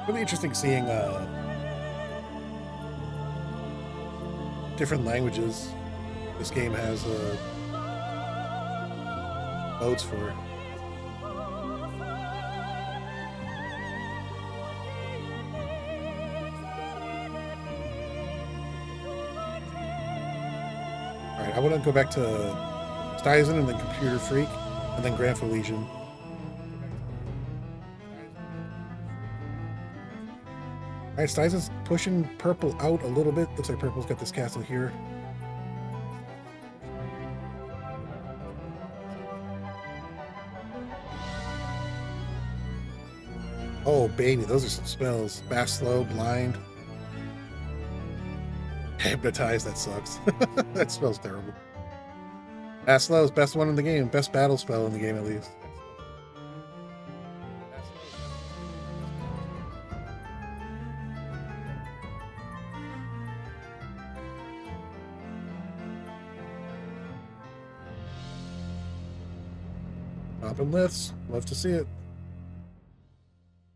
Really interesting seeing different languages this game has modes for. Alright, I want to go back to Styzen and then Computer Freak and then Grand Legion. Alright, Styzen's pushing purple out a little bit. Looks like purple's got this castle here. Oh, baby, those are some spells. Fast, slow, blind. Hypnotize, that sucks. That spell's terrible. Fast, slow is best one in the game. Best battle spell in the game, at least. Poppin' lifts. Love to see it.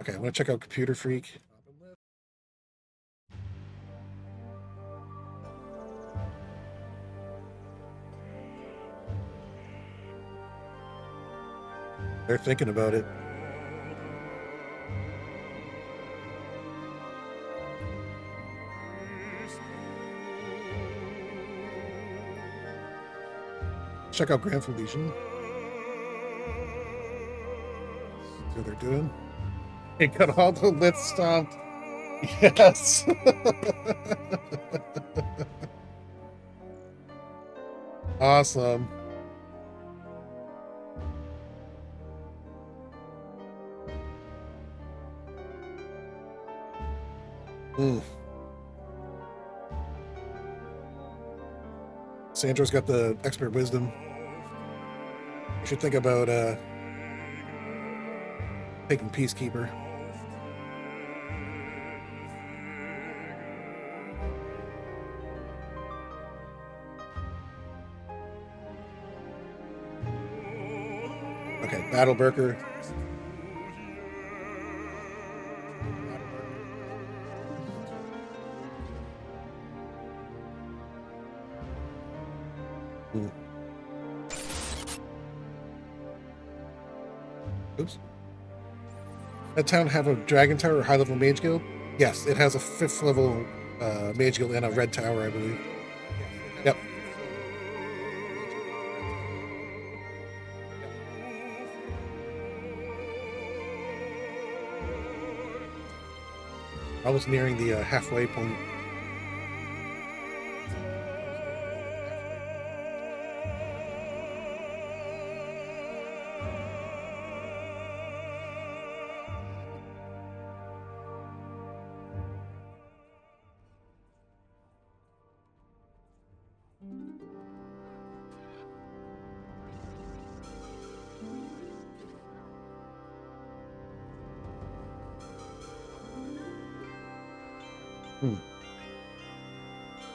Okay, I'm going to check out Computer Freak. They're thinking about it. Check out Grand Legion. See what they're doing. They got all the lith stomped. Yes. Awesome. Sandro's got the expert wisdom. You should think about taking Peacekeeper. Okay, Battle Berker. Oops. That town have a dragon tower or high level mage guild? Yes, it has a 5th level mage guild and a red tower, I believe. Yep. I was nearing the halfway point.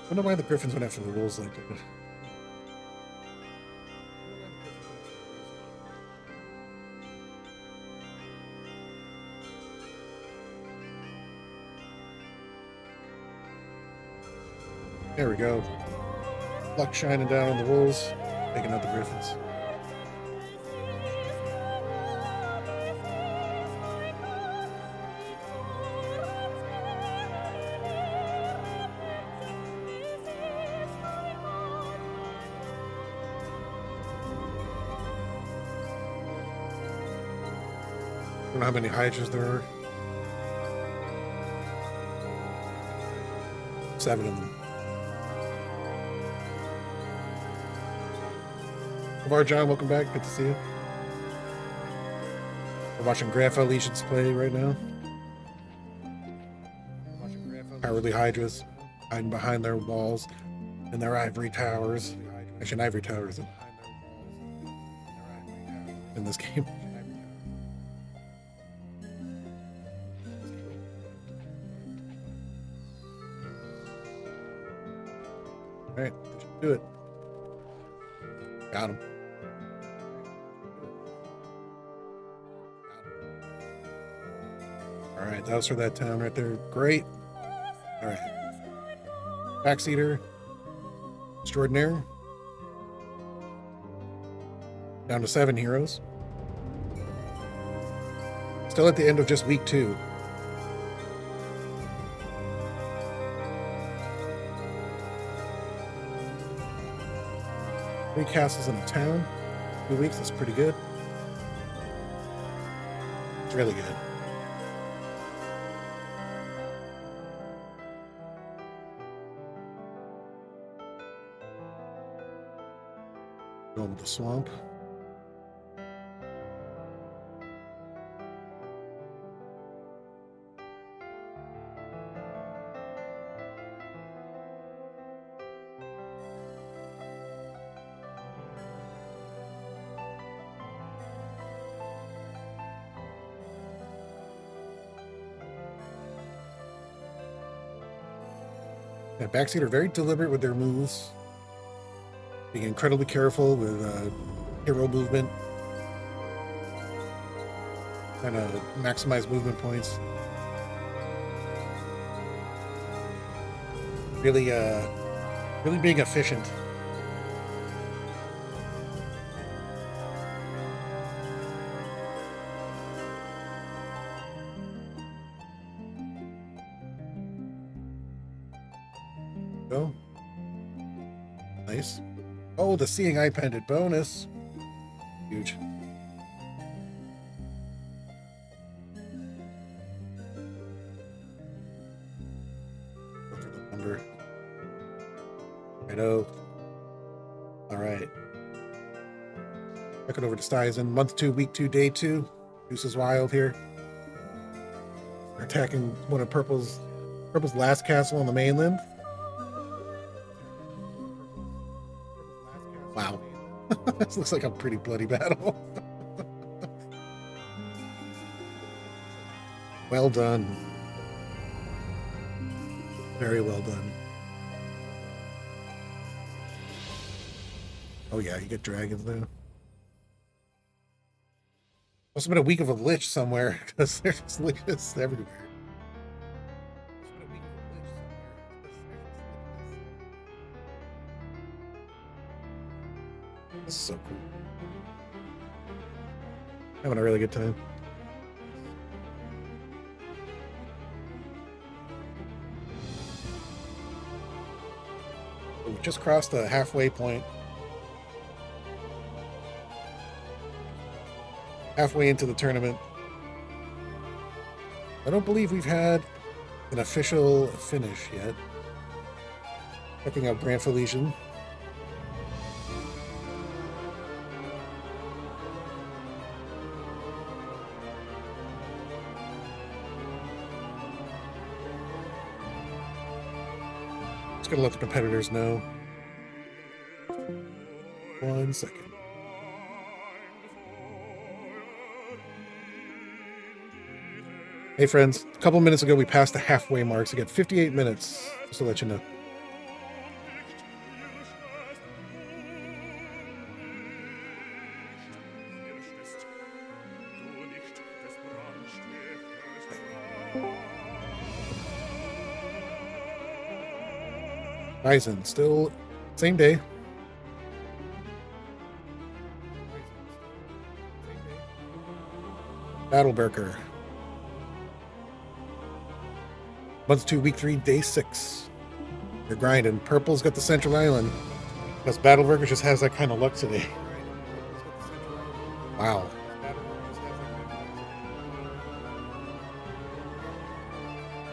I wonder why the Griffins went after the wolves like that. There we go. Luck shining down on the wolves, taking out the Griffins. I don't know how many Hydras there are. 7 of them. Lavar John, welcome back. Good to see you. We're watching Grandpa Legions play right now. Cowardly Hydras hiding behind their walls and their ivory towers. Actually, an ivory tower isn't in this game. Alright, do it. Got him. Alright, that was for that town right there. Great. Alright. Backseater. Extraordinaire. Down to 7 heroes. Still at the end of just week 2. Three castles in a town. 2 weeks, that's pretty good. It's really good. Going with the swamp. Yeah, Backseat are very deliberate with their moves, being incredibly careful with hero movement, trying to maximize movement points. Really, really being efficient. Go. Nice. Oh, the Seeing Eye Pendant bonus. Huge. Go for the number. Righto. Alright. Check it over to Styzen. Month 2, week 2, day 2. Deuce is wild here. They're attacking one of Purple's last castle on the mainland. Wow. This looks like a pretty bloody battle. Well done. Very well done. Oh yeah, you get dragons now. Must have been a week of a lich somewhere, because there's liches everywhere. This is so cool. Having a really good time. We've just crossed the halfway point. Halfway into the tournament. I don't believe we've had an official finish yet. Checking out Grand Felician. Just gonna let the competitors know. 1 second. Hey friends, a couple minutes ago we passed the halfway mark, so we got 58 minutes, just to let you know. Ryzen, still same day. Battleberker. Month 2, week 3, day 6. They're grinding. Purple's got the Central Island. Because Battleberker just has that kind of luck today. Wow.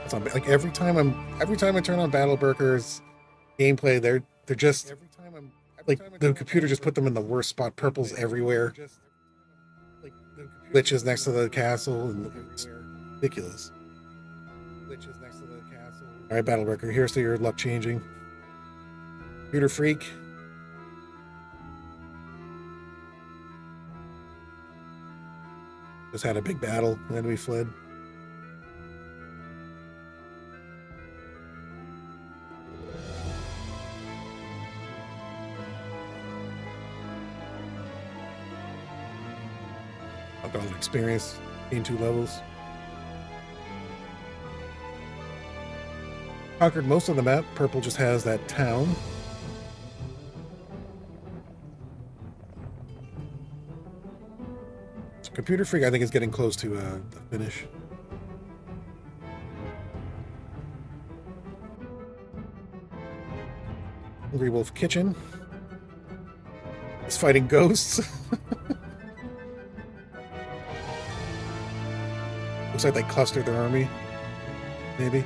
It's on, like every time I turn on Battleberker's gameplay, they're just like the computer just put them in the worst spot. Purple's everywhere. Glitches next to the castle, and it's ridiculous. Glitches next to the castle. All right, Battleberker, here's to your luck changing. Computer freak. Just had a big battle, and then we fled. I've got experience in 2 levels. Conquered most of the map. Purple just has that town. So Computer Freak, I think, is getting close to the finish. Hungry Wolf Kitchen is fighting ghosts. Looks like they clustered their army, maybe.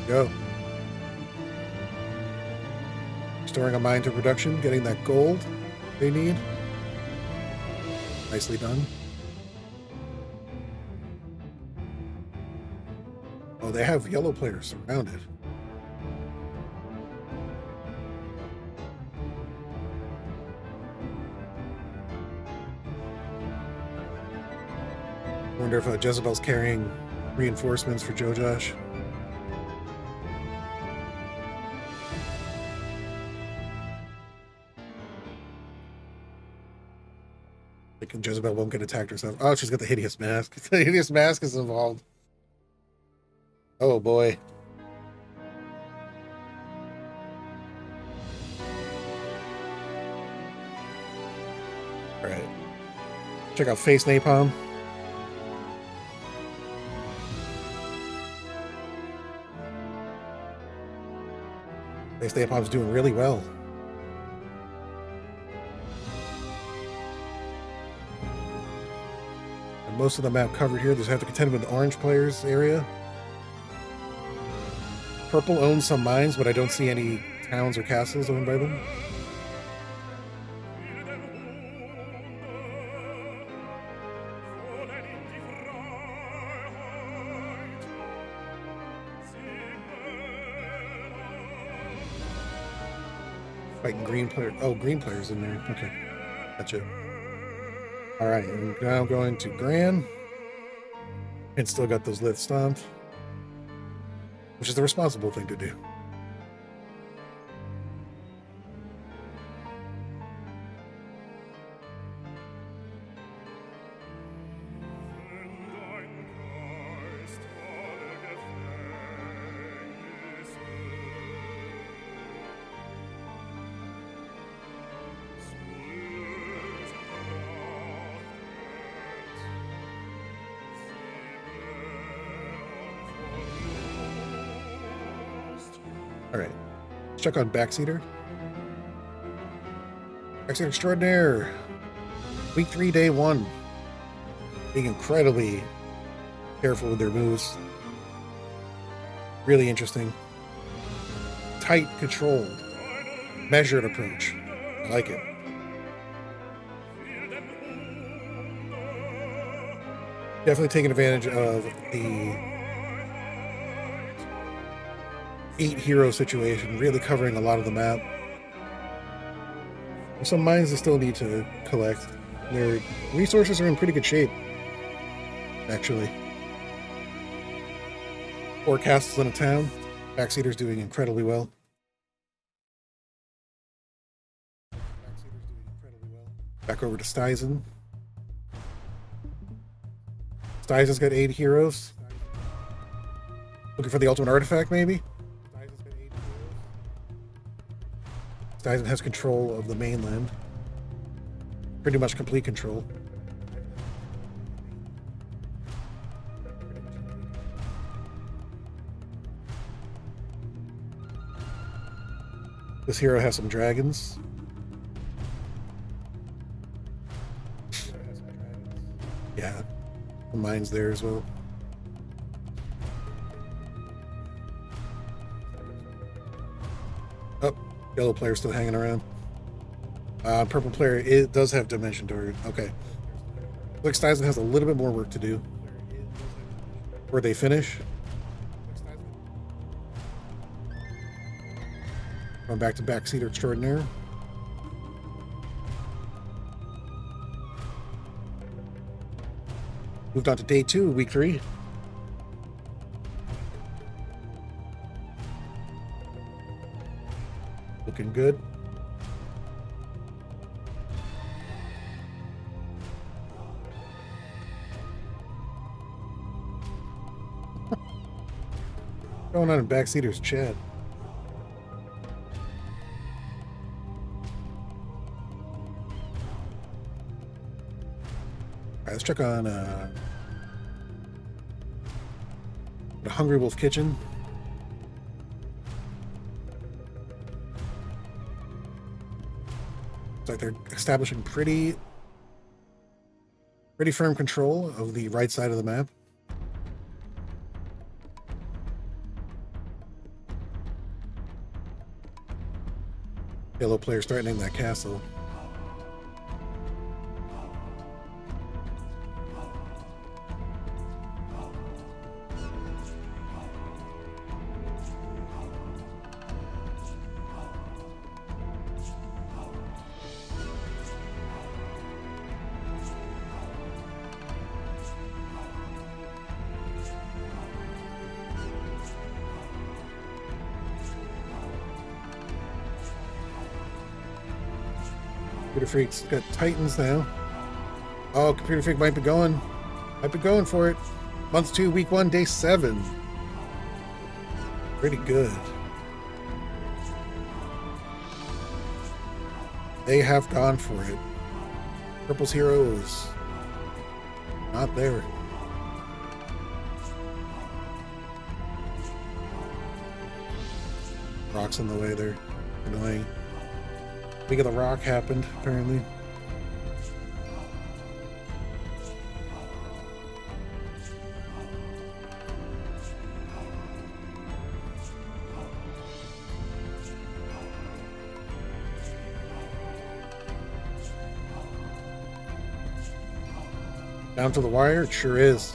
Go. Storing a mine to production, getting that gold they need. Nicely done. Oh, they have yellow players surrounded. Wonder if Jezebel's carrying reinforcements for Joe Josh. Thinking Jezebel won't get attacked herself. Oh, she's got the hideous mask. The hideous mask is involved. Oh boy. All right. Check out Face Napalm. Face Napalm's doing really well. And most of the map covered here. Just have to contend with the orange players area. Purple owns some mines, but I don't see any towns or castles owned by them. Fighting green player. Oh, green players in there. Okay, gotcha. All right, and now going to Gran, and still got those Lith Stomp, which is the responsible thing to do. All right, let's check on Backseater. Backseater Extraordinaire. Week 3, day 1. Being incredibly careful with their moves. Really interesting. Tight, controlled, measured approach. I like it. Definitely taking advantage of the 8-hero situation, really covering a lot of the map. There's some mines that still need to collect. Their resources are in pretty good shape, actually. 4 castles in a town. Backseater's doing incredibly well. Back over to Stizen. Stizen's got 8 heroes. Looking for the ultimate artifact, maybe? Stizen has control of the mainland. Pretty much complete control. This hero has some dragons. Yeah, the mine's there as well. Oh, yellow player still hanging around. Purple player, it does have Dimension Door. Okay. Looks Stizen has a little bit more work to do. Where they finish. Going back to Backseater Extraordinaire. Moved on to day 2, week 3. Looking good. What's going on in Backseater's chat? Alright, let's check on the Hungry Wolf Kitchen. It's like they're establishing pretty firm control of the right side of the map. Yellow players threatening that castle. Computer Freak's got Titans now. Oh, Computer Freak might be going for it. Month 2, week 1, day 7. Pretty good. They have gone for it. Purple's hero is not there. Rocks in the way there. Annoying. Big of the rock happened, apparently. Down to the wire? It sure is.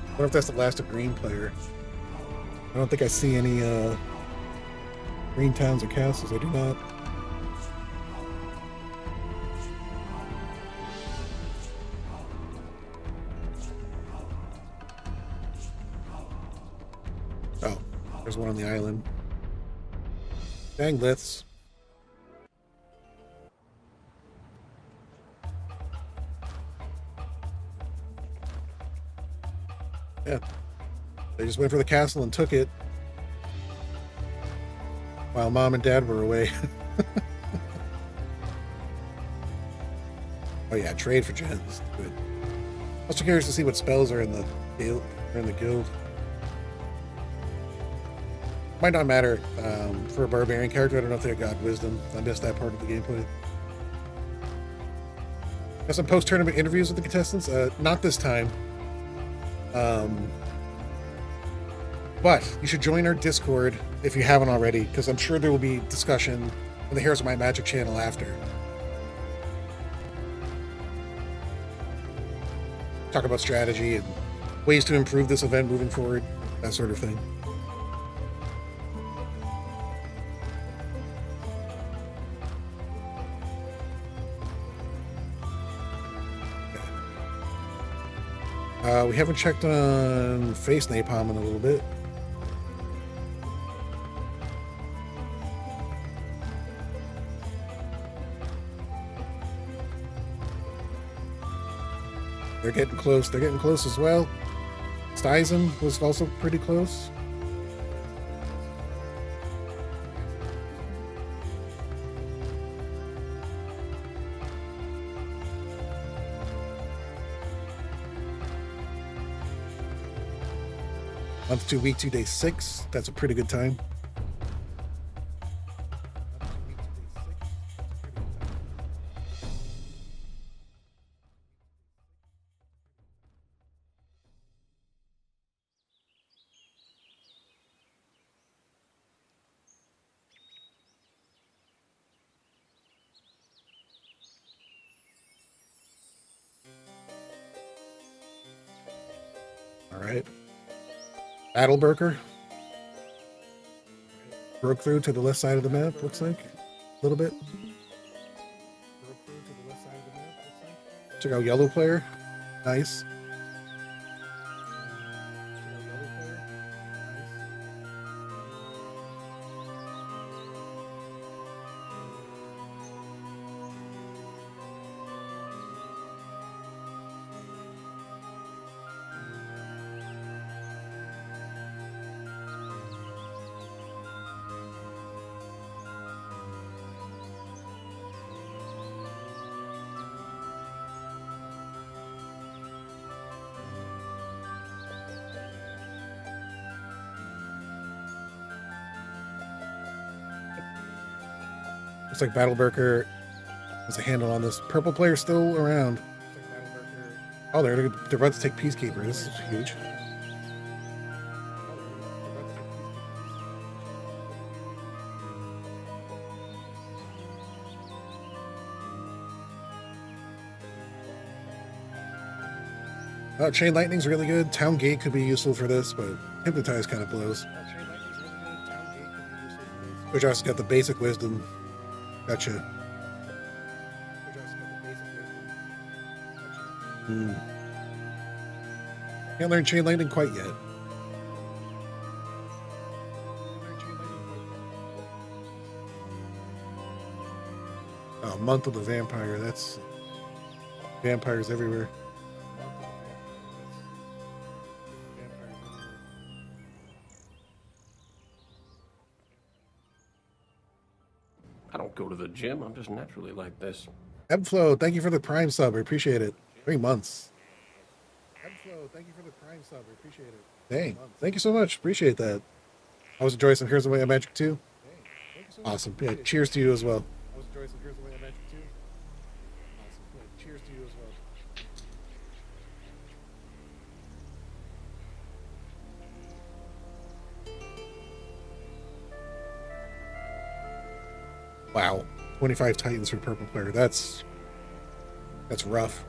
I wonder if that's the last of green player. I don't think I see any green towns or castles. I do not. Oh, there's one on the island. Dang liths. Yeah. They just went for the castle and took it. While Mom and Dad were away. Oh yeah, trade for gens. Good. Also curious to see what spells are in the guild. Might not matter for a barbarian character. I don't know if they got wisdom. I missed that part of the gameplay. Got some post-tournament interviews with the contestants. Not this time. But you should join our Discord if you haven't already, because I'm sure there will be discussion on the Heroes of Might and Magic channel after. Talk about strategy and ways to improve this event moving forward, that sort of thing. We haven't checked on Face Napalm in a little bit. They're getting close. They're getting close as well. Stizen was also pretty close. Month 2, week 2, day 6. That's a pretty good time. All right. Battlebreaker. Broke through to the left side of the map, looks like. A little bit. Check out Yellow Player. Nice. Looks like Battlebreaker has a handle on this. Purple player still around. Oh, they're about to take Peacekeeper. This is huge. Chain Lightning's really good. Town Gate could be useful for this, but Hypnotize kind of blows. Which also got the basic wisdom. Gotcha. Can't learn Chain Lightning quite yet. Oh, Month of the Vampire. That's vampires everywhere. I don't go to the gym. I'm just naturally like this. Ebflow, thank you for the Prime sub. I appreciate it. 3 months. Ebflow, thank you for the Prime sub. I appreciate it. Dang. Thank you so much. Appreciate that. I was enjoying some Heroes of Might and Magic 2. Awesome. Yeah, cheers to you as well. I was enjoying some Heroes of Might and Magic 2. Awesome. Yeah, cheers to you as well. Wow. 25 Titans for Purple Player. That's rough.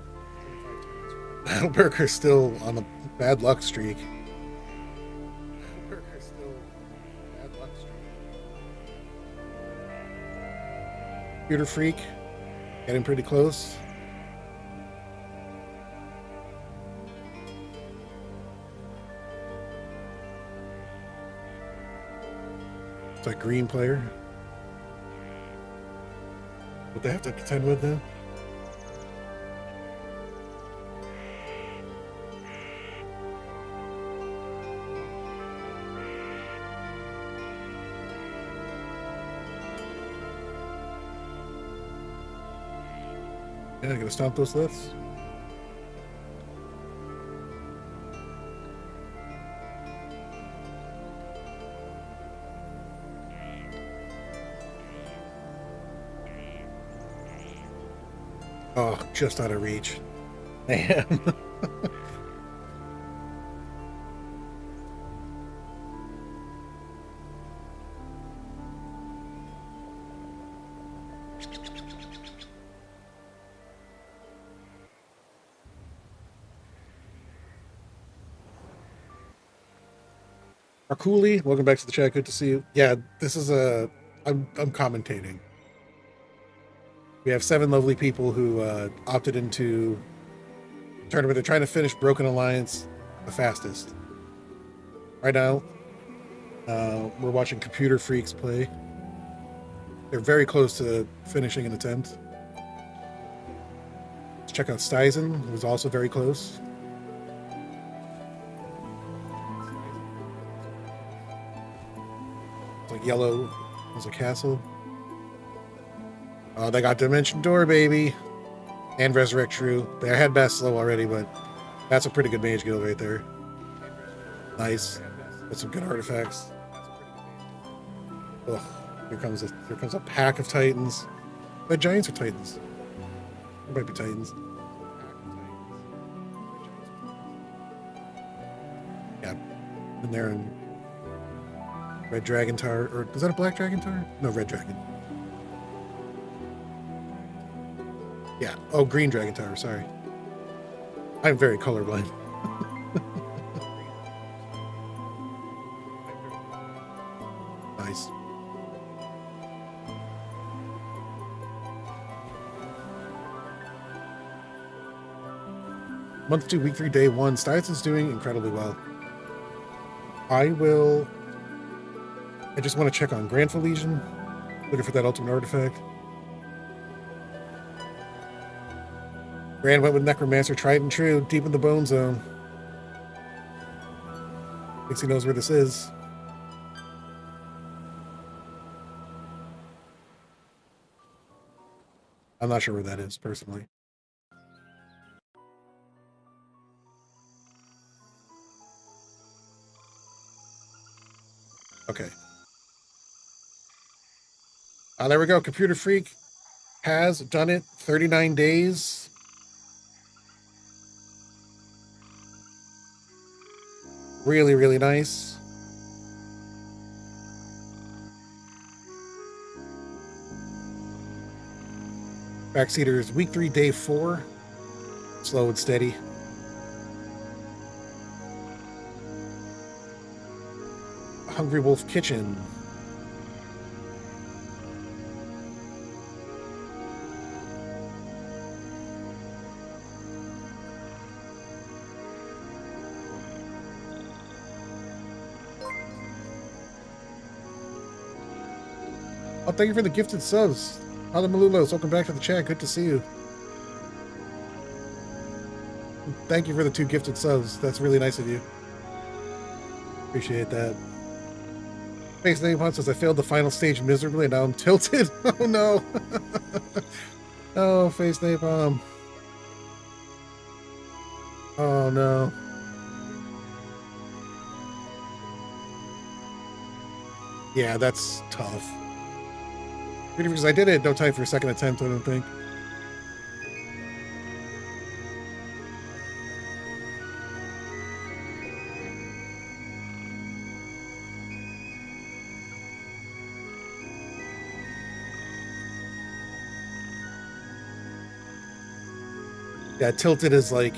Battlebreaker's still on a bad luck streak. Computer Freak, getting pretty close. It's a green player. What they have to contend with now? Yeah, gonna stomp those lifts. Oh, just out of reach. Man. Arkuli, welcome back to the chat. Good to see you. Yeah, this is I'm commentating. We have 7 lovely people who opted into the tournament. They're trying to finish Broken Alliance the fastest. Right now, we're watching Computer Freaks play. They're very close to finishing an attempt. Let's check out Stizen, who's also very close. It's like yellow as a castle. Oh, they got Dimension Door, baby. And Resurrect True. They had Bastilo already, but that's a pretty good mage guild right there. Nice. That's some good artifacts. Ugh, here comes a pack of Titans. The Giants are Titans. It might be Titans. Yeah. And they're in Red Dragon Tower. Or is that a Black Dragon Tower? No, Red Dragon. Yeah. Oh, Green Dragon Tower. Sorry. I'm very colorblind. Nice. Month 2, week 3, day 1. Stuyvesant's doing incredibly well. I just want to check on Grandful Legion. Looking for that ultimate artifact. Grand went with Necromancer, tried and true, deep in the bone zone. Thinks he knows where this is. I'm not sure where that is, personally. Okay. There we go. Computer Freak has done it. 39 days. Really, really nice. Backseaters, week 3, day 4. Slow and steady. Hungry Wolf Kitchen. Oh, thank you for the gifted subs. Father Malulos, welcome back to the chat. Good to see you. Thank you for the 2 gifted subs. That's really nice of you. Appreciate that. Face Napalm says, I failed the final stage miserably and now I'm tilted. Oh no. Oh, Face Napalm. Oh no. Yeah, that's tough. Because I did it no time for a second attempt, I don't think. Yeah, tilted is like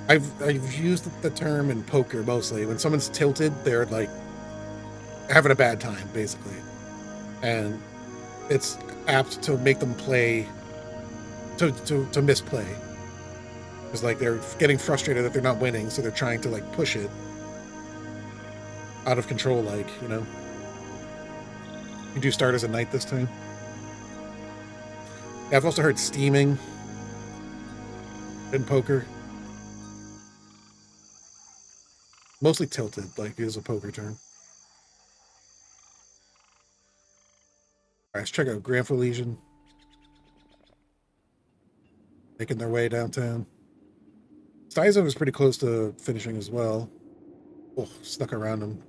I've used the term in poker mostly. When someone's tilted, they're like having a bad time, basically. And it's apt to make them play to misplay. It's like they're getting frustrated that they're not winning, so they're trying to like push it out of control, like, you know. You do start as a knight this time. Yeah, I've also heard steaming in poker. Mostly tilted, like is a poker term. All right, let's check out Grandful Legion. Making their way downtown. Stizen was pretty close to finishing as well. Oh, snuck around him.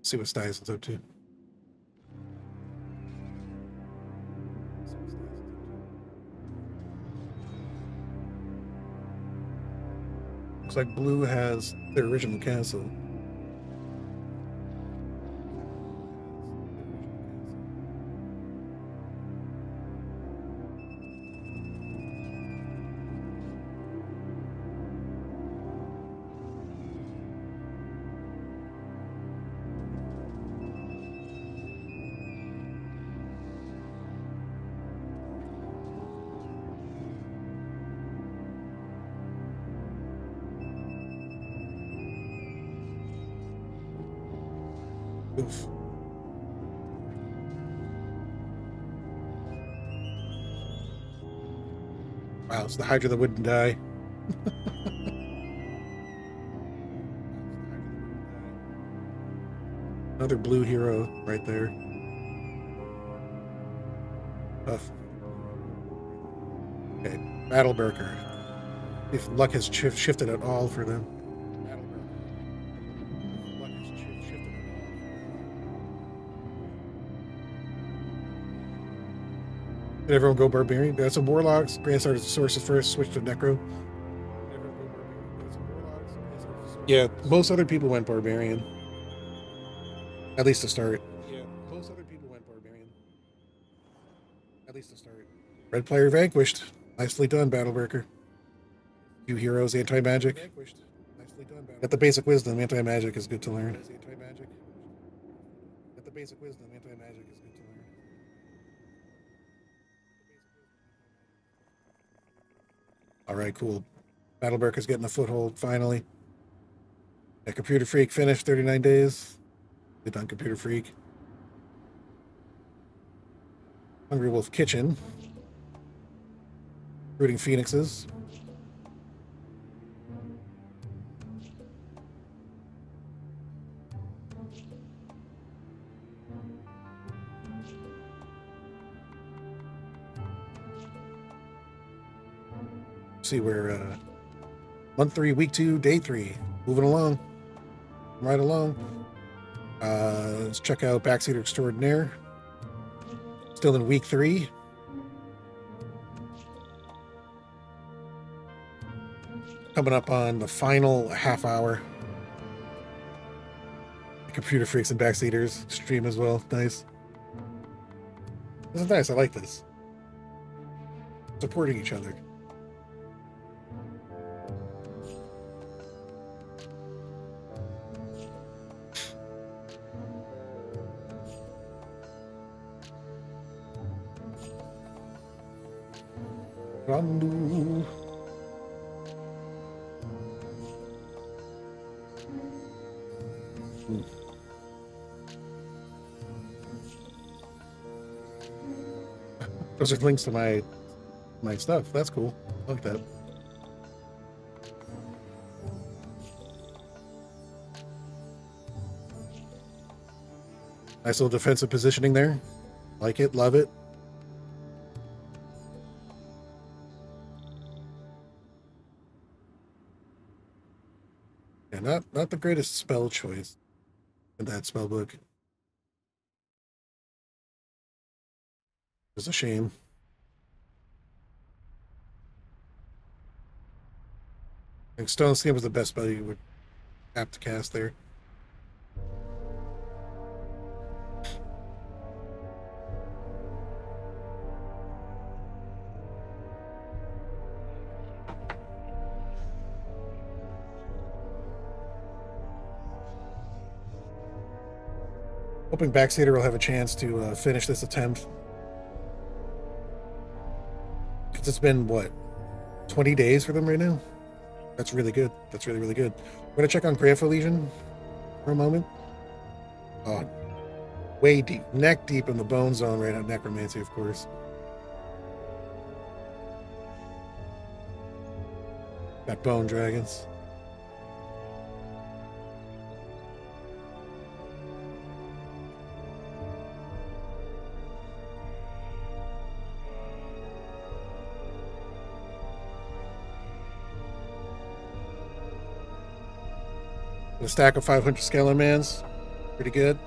See what Stizen's up to. Looks like blue has their original castle. Oof. Wow, it's the Hydra that wouldn't die. Another blue hero right there. Tough. Okay, Battleberker. If luck has shifted at all for them. Did everyone go Barbarian? That's a Warlocks. Grand started Sources first, switched to Necro. Yeah, most other people went Barbarian. At least to start. Yeah, most other people went Barbarian. At least to start. Red player vanquished. Nicely done, Battleberker. Few heroes, anti-magic. Nicely done, Battleberker. At the basic wisdom, anti-magic is good to learn. At the basic wisdom, anti-magic is good to learn. All right, cool. Battleberker's getting a foothold finally. Yeah, Computer Freak finished 39 days. Good done, Computer Freak. Hungry Wolf Kitchen. Rooting Phoenixes. See, we're month 3, week 2, day 3. Moving along. Right along. Let's check out Backseater Extraordinaire. Still in week 3. Coming up on the final half hour. Computer Freaks and Backseaters stream as well. Nice. This is nice. I like this. Supporting each other. Randu. Those are links to my stuff. That's cool. I like that. Nice little defensive positioning there. Like it, love it. Yeah, not the greatest spell choice in that spell book. It's a shame. I think Stone Skin was the best spell you would have to cast there. Hoping Backseater will have a chance to finish this attempt. Because it's been, what, 20 days for them right now? That's really good. That's really, really good. We're going to check on Grandpa Legion for a moment. Oh, way deep. Neck deep in the bone zone right now. Necromancy, of course. Got bone dragons. A stack of 500 Skellermans. Pretty good.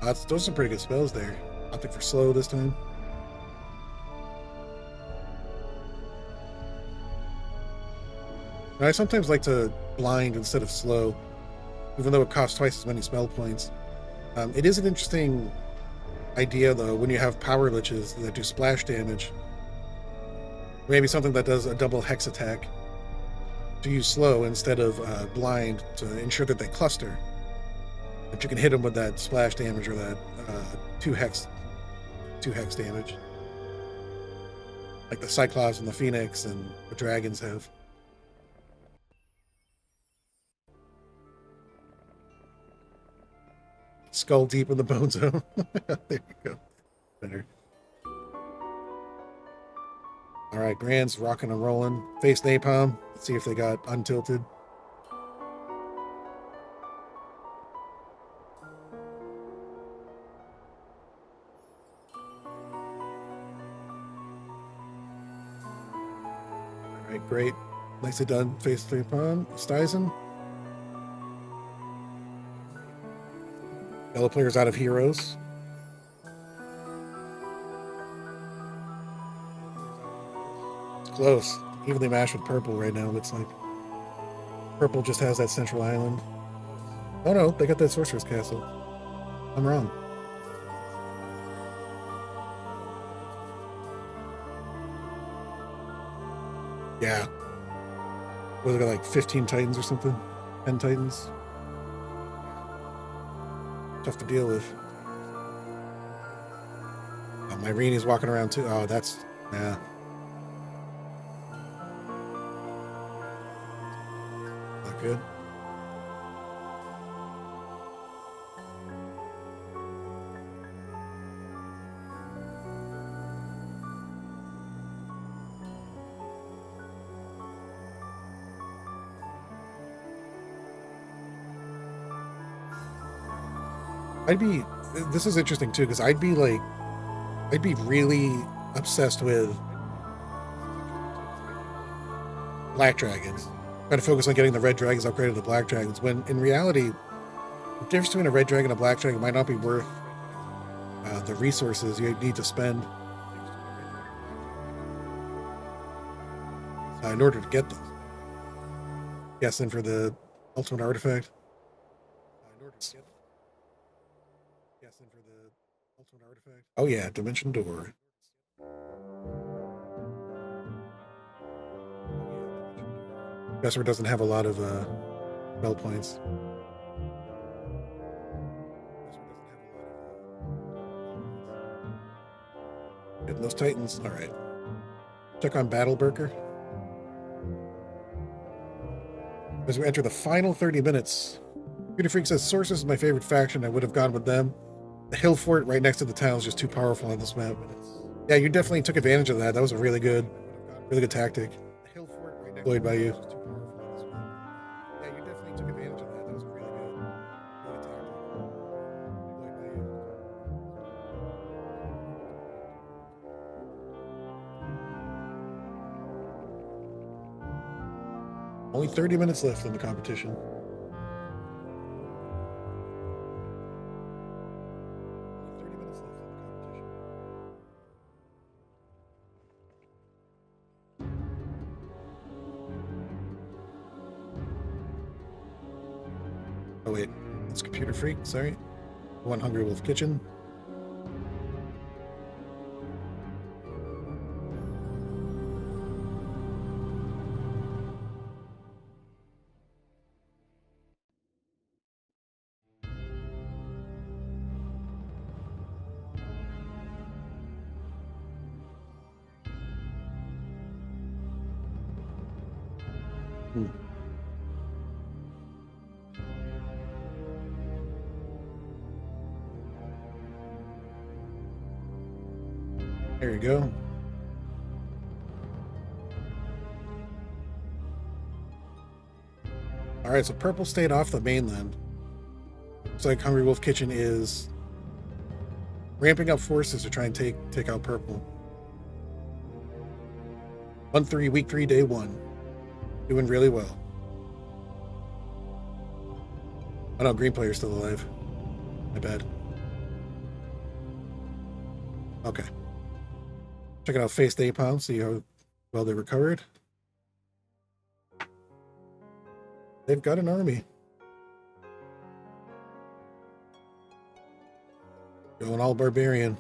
Those are some pretty good spells there. Opting for slow this time. And I sometimes like to blind instead of slow, even though it costs twice as many spell points. It is an interesting idea, though, when you have power liches that do splash damage. Maybe something that does a double hex attack to use slow instead of blind to ensure that they cluster. But you can hit them with that splash damage or that 2 hex damage. Like the Cyclops and the Phoenix and the dragons have. Skull deep in the bone zone. There you go. Better. All right, Grand's rocking and rolling. Face Napalm. Let's see if they got untilted. All right, great. Nicely done, Face Napalm. Stizen. Yellow player's out of heroes. It's close. Evenly matched with purple right now, looks like. Purple just has that central island. Oh no, they got that sorcerer's castle. I'm wrong. Yeah. Was it like 15 titans or something? 10 titans? Tough to deal with. Oh, Myrini's walking around too. Oh, that's... yeah. Not good. This is interesting too, because I'd be really obsessed with black dragons. Trying to focus on getting the red dragons upgraded to black dragons, when in reality, the difference between a red dragon and a black dragon might not be worth the resources you need to spend in order to get them. Guessing for the ultimate artifact. Oh yeah, Dimension Door. Vesper doesn't have a lot of spell points. Getting those titans. All right. Check on Battle Burker. As we enter the final 30 minutes, Computer Freak says, Sources is my favorite faction. I would have gone with them. The hill fort right next to the town is just too powerful on this map. Yeah, you definitely took advantage of that. That was a really good tactic. The hill fort right next deployed by you. Yeah, you definitely took advantage of that. That was a really good tactic. Deployed by you. Only 30 minutes left in the competition. Oh wait, it's Computer Freak, sorry. One Hungry Wolf Kitchen. There you go. All right, so purple stayed off the mainland. Looks like Hungry Wolf Kitchen is ramping up forces to try and take out purple. 1-3, week 3, day 1. Doing really well. Oh no, green player's still alive. My bad. Okay. Checking out Face Napalm, see how well they recovered. They've got an army. Going all barbarian.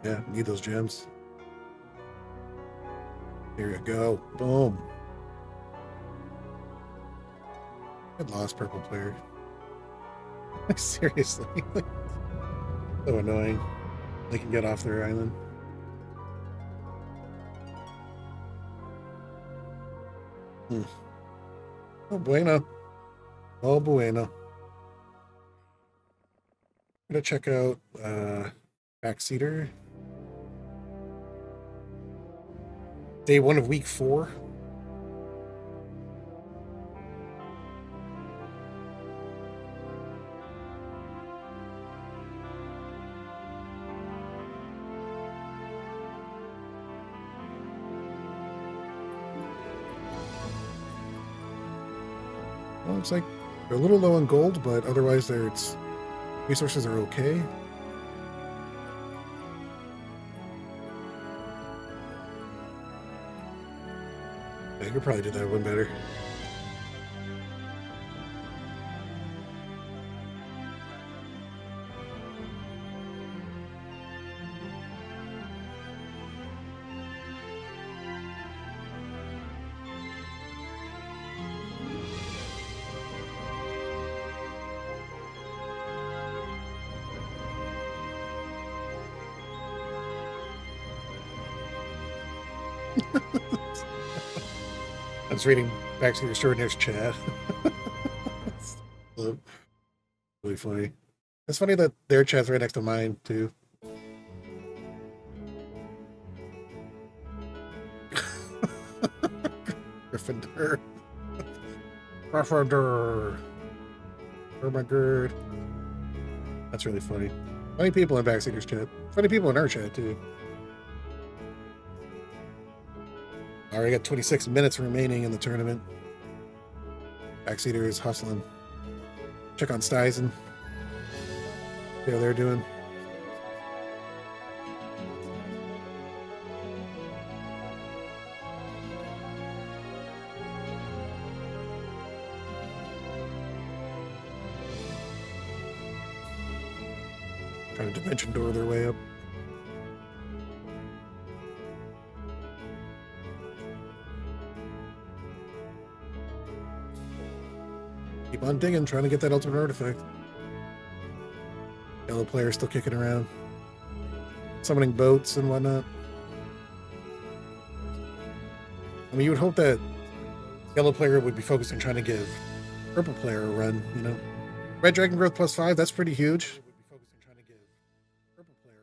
Yeah, need those gems. Here you go. Boom. Good lost purple player. Seriously. So annoying. They can get off their island. Oh bueno. Oh bueno. I'm gonna check out Backseater. Day 1 of week 4. Well, looks like they're a little low on gold, but otherwise their resources are okay. I could probably do that one better. I was reading Backseater Extraordinaire's chat. Really funny. It's funny that their chat's right next to mine, too. Gryffindor. Gryffindor. Oh my god. That's really funny. Funny people in Backseater's chat. Funny people in our chat, too. Alright, got 26 minutes remaining in the tournament. Backseater is hustling. Check on Stizen. See how they're doing. Trying to dimension door their way up. Keep on digging, trying to get that ultimate artifact. Yellow player still kicking around. Summoning boats and whatnot. I mean, you would hope that yellow player would be focused on trying to give purple player a run, you know? Red Dragon growth +5, that's pretty huge.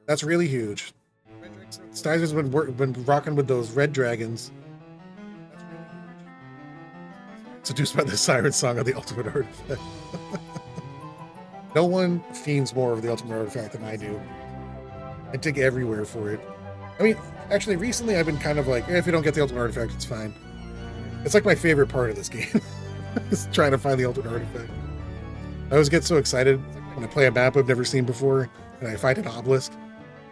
That's really huge. Stizer's been rocking with those red dragons. Seduced by the siren song of the ultimate artifact. No one fiends more of the ultimate artifact than I do. I dig everywhere for it. I mean, actually, recently I've been kind of like, if you don't get the ultimate artifact, it's fine. It's like my favorite part of this game. Is trying to find the ultimate artifact. I always get so excited when I play a map I've never seen before, and I find an obelisk.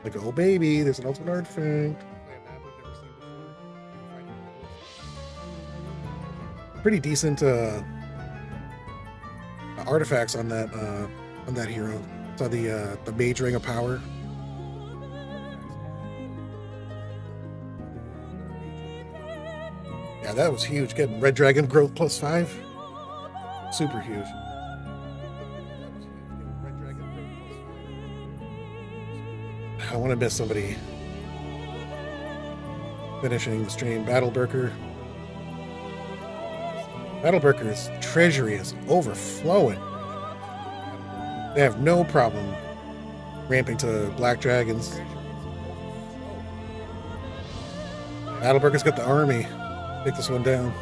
Like, oh baby, there's an ultimate artifact. Pretty decent artifacts on that hero. So the Mage Ring of Power. Yeah, that was huge. Getting Red Dragon growth +5. Super huge. I want to miss somebody finishing the stream. Battleberker. Battleberker's treasury is overflowing. They have no problem ramping to black dragons. Battleberker's got the army. Take this one down.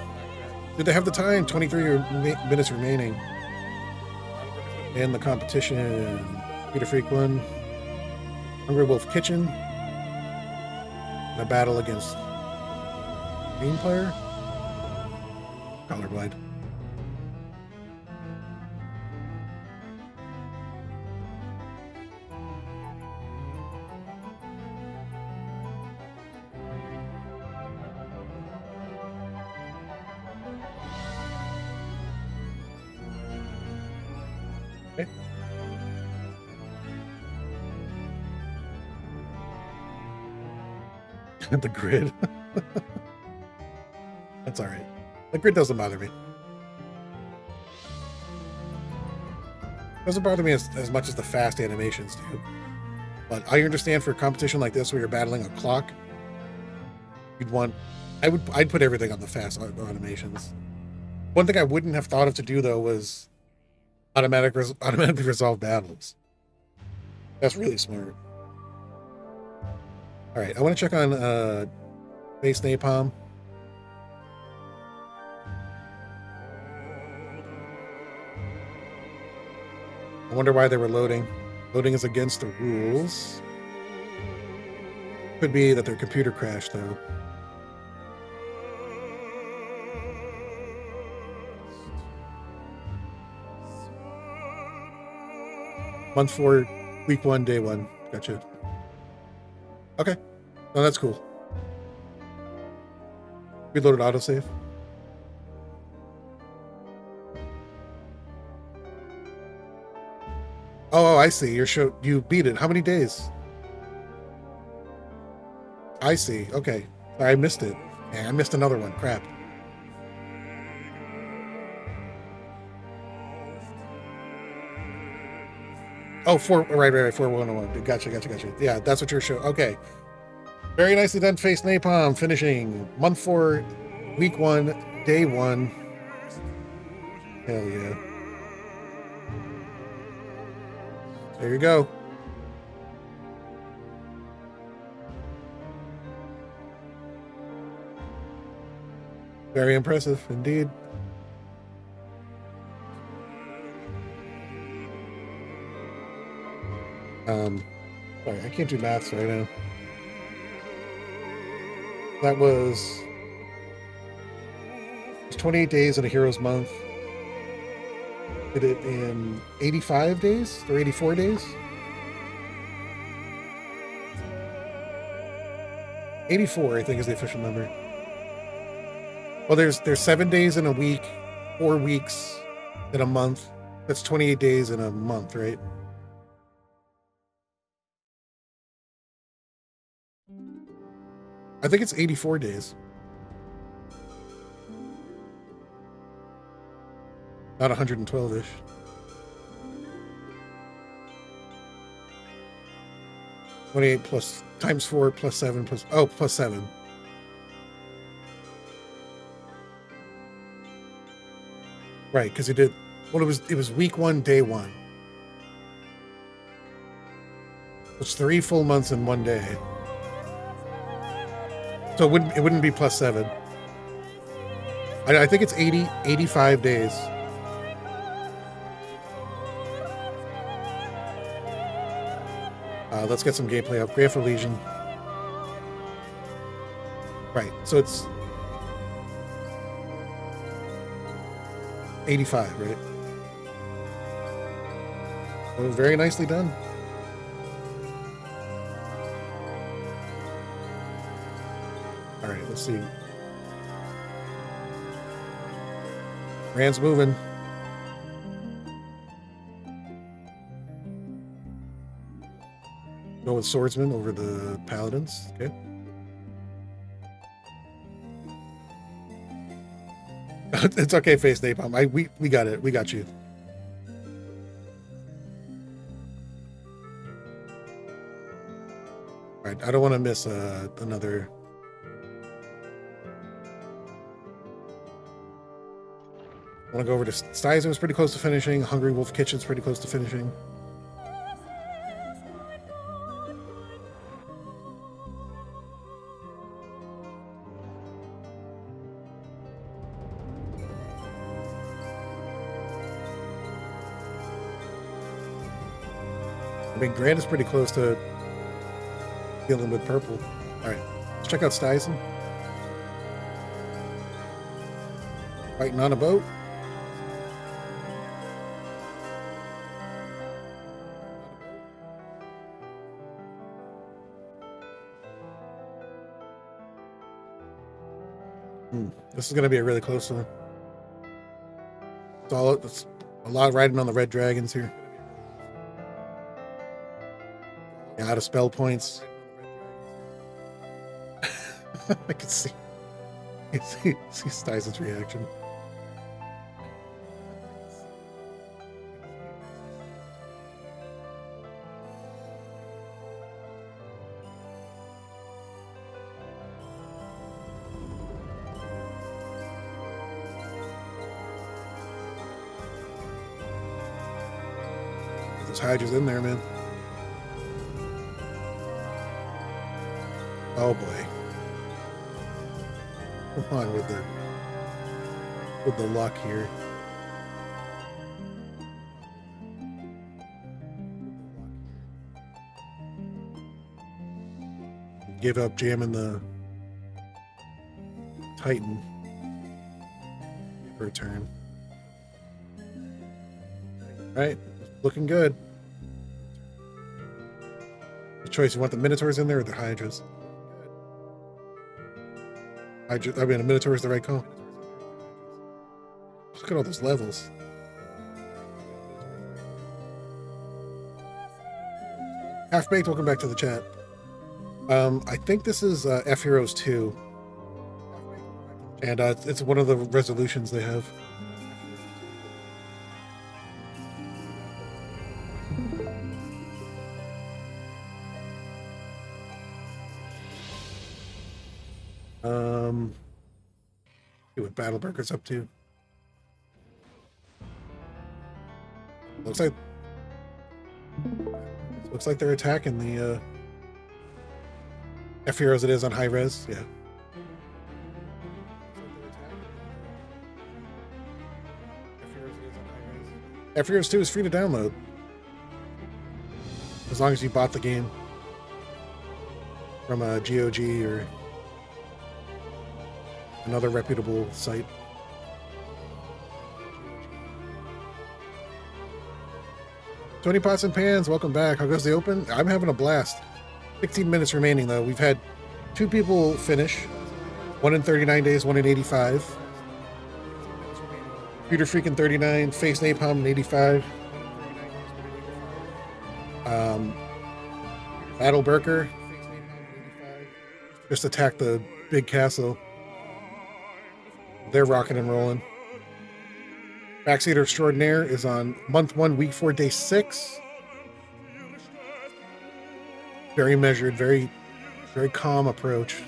Did they have the time? 23 minutes remaining in the competition. Peter Freak won. Hungry Wolf Kitchen. In a battle against green player. Colorblind. The grid. That's all right. The grid doesn't bother me. Doesn't bother me as much as the fast animations do. But I understand for a competition like this where you're battling a clock, I'd put everything on the fast animations. One thing I wouldn't have thought of to do though was automatically resolve battles. That's really smart. All right, I want to check on Face Napalm. I wonder why they were loading. Loading is against the rules. Could be that their computer crashed though. Month 4, week 1, day 1. Gotcha. Okay. No, that's cool. Reloaded autosave. Oh, I see. You beat it. How many days? I see. Okay. I missed it. Yeah, I missed another one. Crap. Oh, right, 4101. Gotcha. Yeah, that's what you're showing. Okay. Very nicely done, Face Napalm. Finishing month 4, week 1, day 1. Hell yeah. There you go. Very impressive, indeed. Sorry, I can't do maths right now. That was 28 days in a hero's month. Did it in 85 days or 84 days? 84, I think, is the official number. Well, there's 7 days in a week, 4 weeks in a month. That's 28 days in a month, right? I think it's 84 days. Not 112-ish. $28 plus times 4 plus 7 plus plus 7. Right, because it did. Well, it was week 1, day 1. It's 3 full months in 1 day. So it wouldn't be plus 7. I think it's 85 days. Let's get some gameplay up. Grateful Legion. Right, so it's 85, right? So very nicely done. All right, let's see. Rand's moving. Go with Swordsman over the Paladins. Okay. It's okay, Face Napalm. We got it. We got you. All right. I don't want to miss another. I want to go over to Styzen was pretty close to finishing. Hungry Wolf Kitchen's pretty close to finishing. I mean, Grant is pretty close to dealing with purple. All right, let's check out Styzen. Fighting on a boat. This is going to be a really close one. It's a lot riding on the red dragons here. Yeah, out of spell points. I can see Styson's reaction. There's Hydra's in there, man. Oh boy. Come on with the luck here. Give up jamming the Titan for a turn. Right, looking good. The choice, you want the Minotaurs in there or the Hydras? I mean, a Minotaur is the right call. Look at all those levels. Half-Baked, welcome back to the chat. I think this is F-Heroes 2. And it's one of the resolutions they have. See what Battle Burger's up to. Looks like they're attacking the F-Heroes. It is on high res, yeah. F-Heroes 2 is free to download. As long as you bought the game from a GOG or another reputable site. Tony Pots and Pans, welcome back. How goes the open? I'm having a blast. 16 minutes remaining, though. We've had 2 people finish. One in 39 days, one in 85. Peter Freakin' 39, Face Napalm in 85. Battle Burker just attacked the big castle. They're rocking and rolling. Backseater Extraordinaire is on month 1, week 4, day 6. Very measured, very calm approach.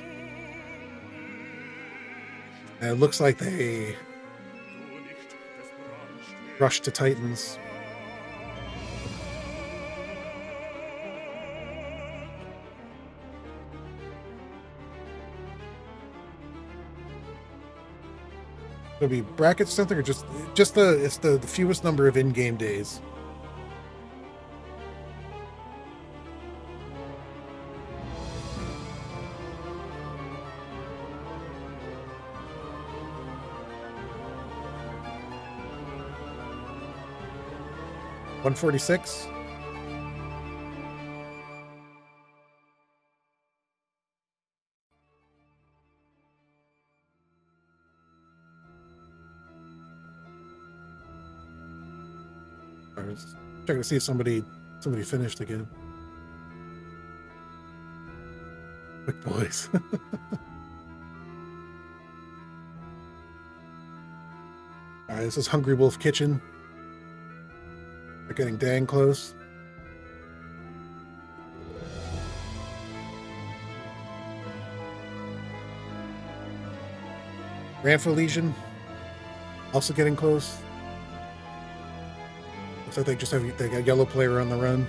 And it looks like they rushed to Titans. It'll be brackets something, or just the fewest number of in-game days. $146. I was checking to see if somebody finished again. Quick boys. All right, this is Hungry Wolf Kitchen. They're getting dang close. Ranfo Legion also getting close. Looks like they got yellow player on the run.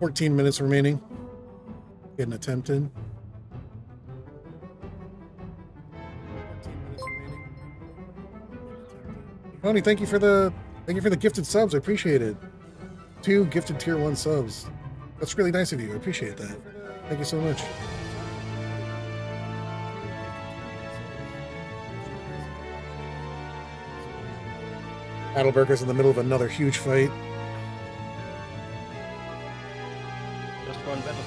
$14 minutes remaining. Get an attempt in. Tony, thank you for the gifted subs. I appreciate it. 2 gifted tier 1 subs. That's really nice of you. I appreciate that. Thank you so much. Adelberger's in the middle of another huge fight. Just one battle.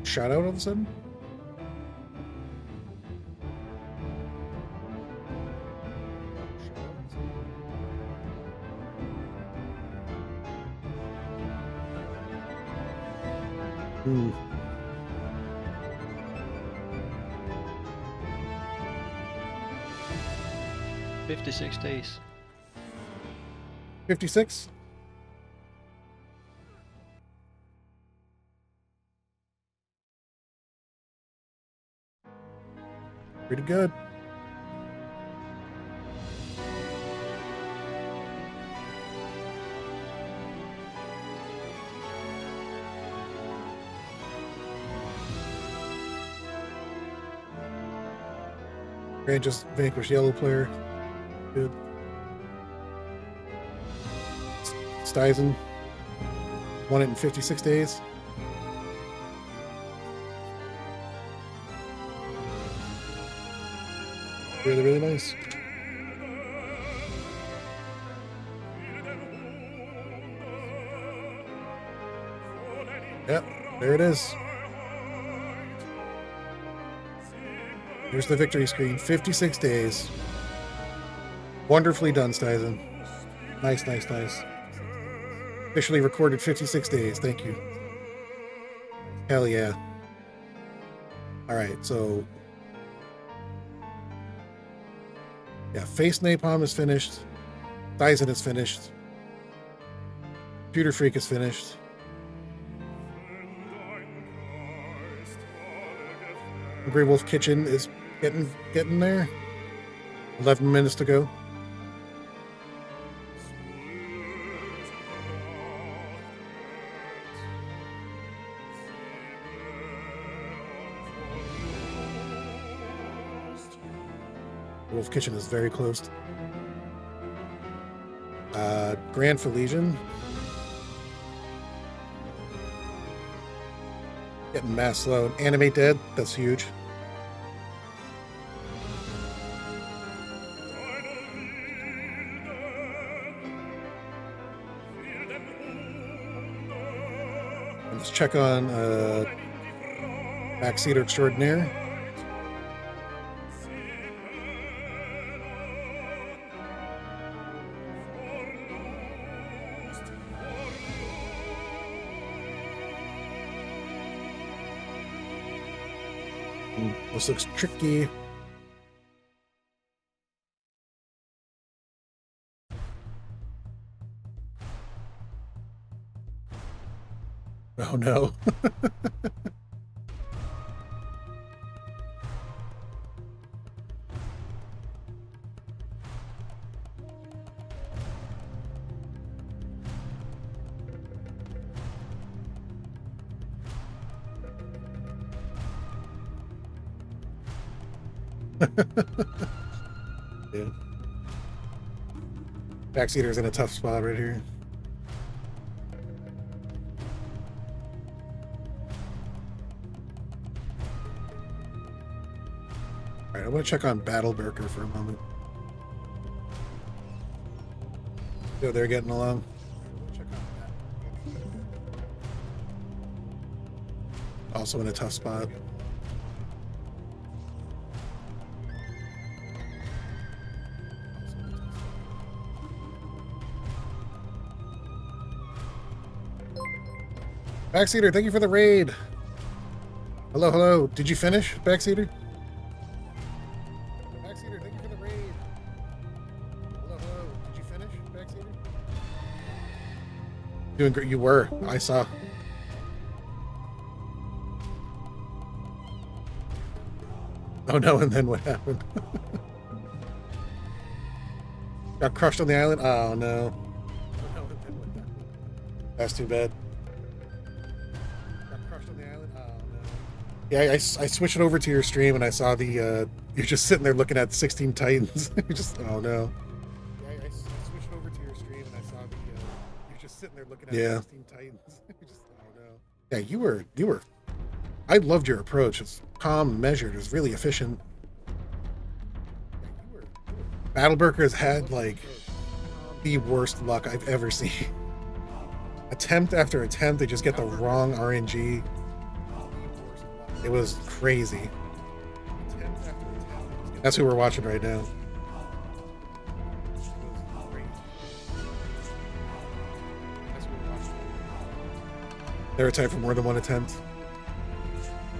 shout out all of a sudden? Hmm. 56 days. 56? Pretty good. Grant just vanquished yellow player. Good. Stizen won it in 56 days. Really, really nice. Yep, there it is. Here's the victory screen. 56 days. Wonderfully done, Stizen. Nice, nice, nice. Officially recorded 56 days. Thank you. Hell yeah. Alright, so... yeah, Face Napalm is finished. Stizen is finished. Computer Freak is finished. Grey Wolf Kitchen is getting there. 11 minutes to go. Wolf Kitchen is very close. Grand Philesian. Getting mass load. Animate Dead, that's huge. Let's check on Backseater Extraordinaire. This looks tricky. Oh no. Yeah. Backseater's in a tough spot right here. Alright, I want to check on Battleburger for a moment. So they're getting along. Also in a tough spot. Backseater, thank you for the raid. Hello, hello. Did you finish, Backseater? Backseater, thank you for the raid. Hello, hello. Did you finish, Backseater? Doing great. You were. I saw. Oh no, and then what happened? Got crushed on the island? Oh no. That's too bad. Yeah, I switched it over to your stream and I saw the, you're just sitting there looking at 16 Titans. You're just, oh no. Yeah, I switched over to your stream and I saw the, you're just sitting there looking at 16 Titans. You're just, oh no. Yeah, you were, I loved your approach. It's calm, measured, it was really efficient. Yeah, Battleburger has had, like, the worst luck I've ever seen. Attempt after attempt, they just get the wrong RNG. It was crazy. That's who we're watching right now. They're a type for more than one attempt.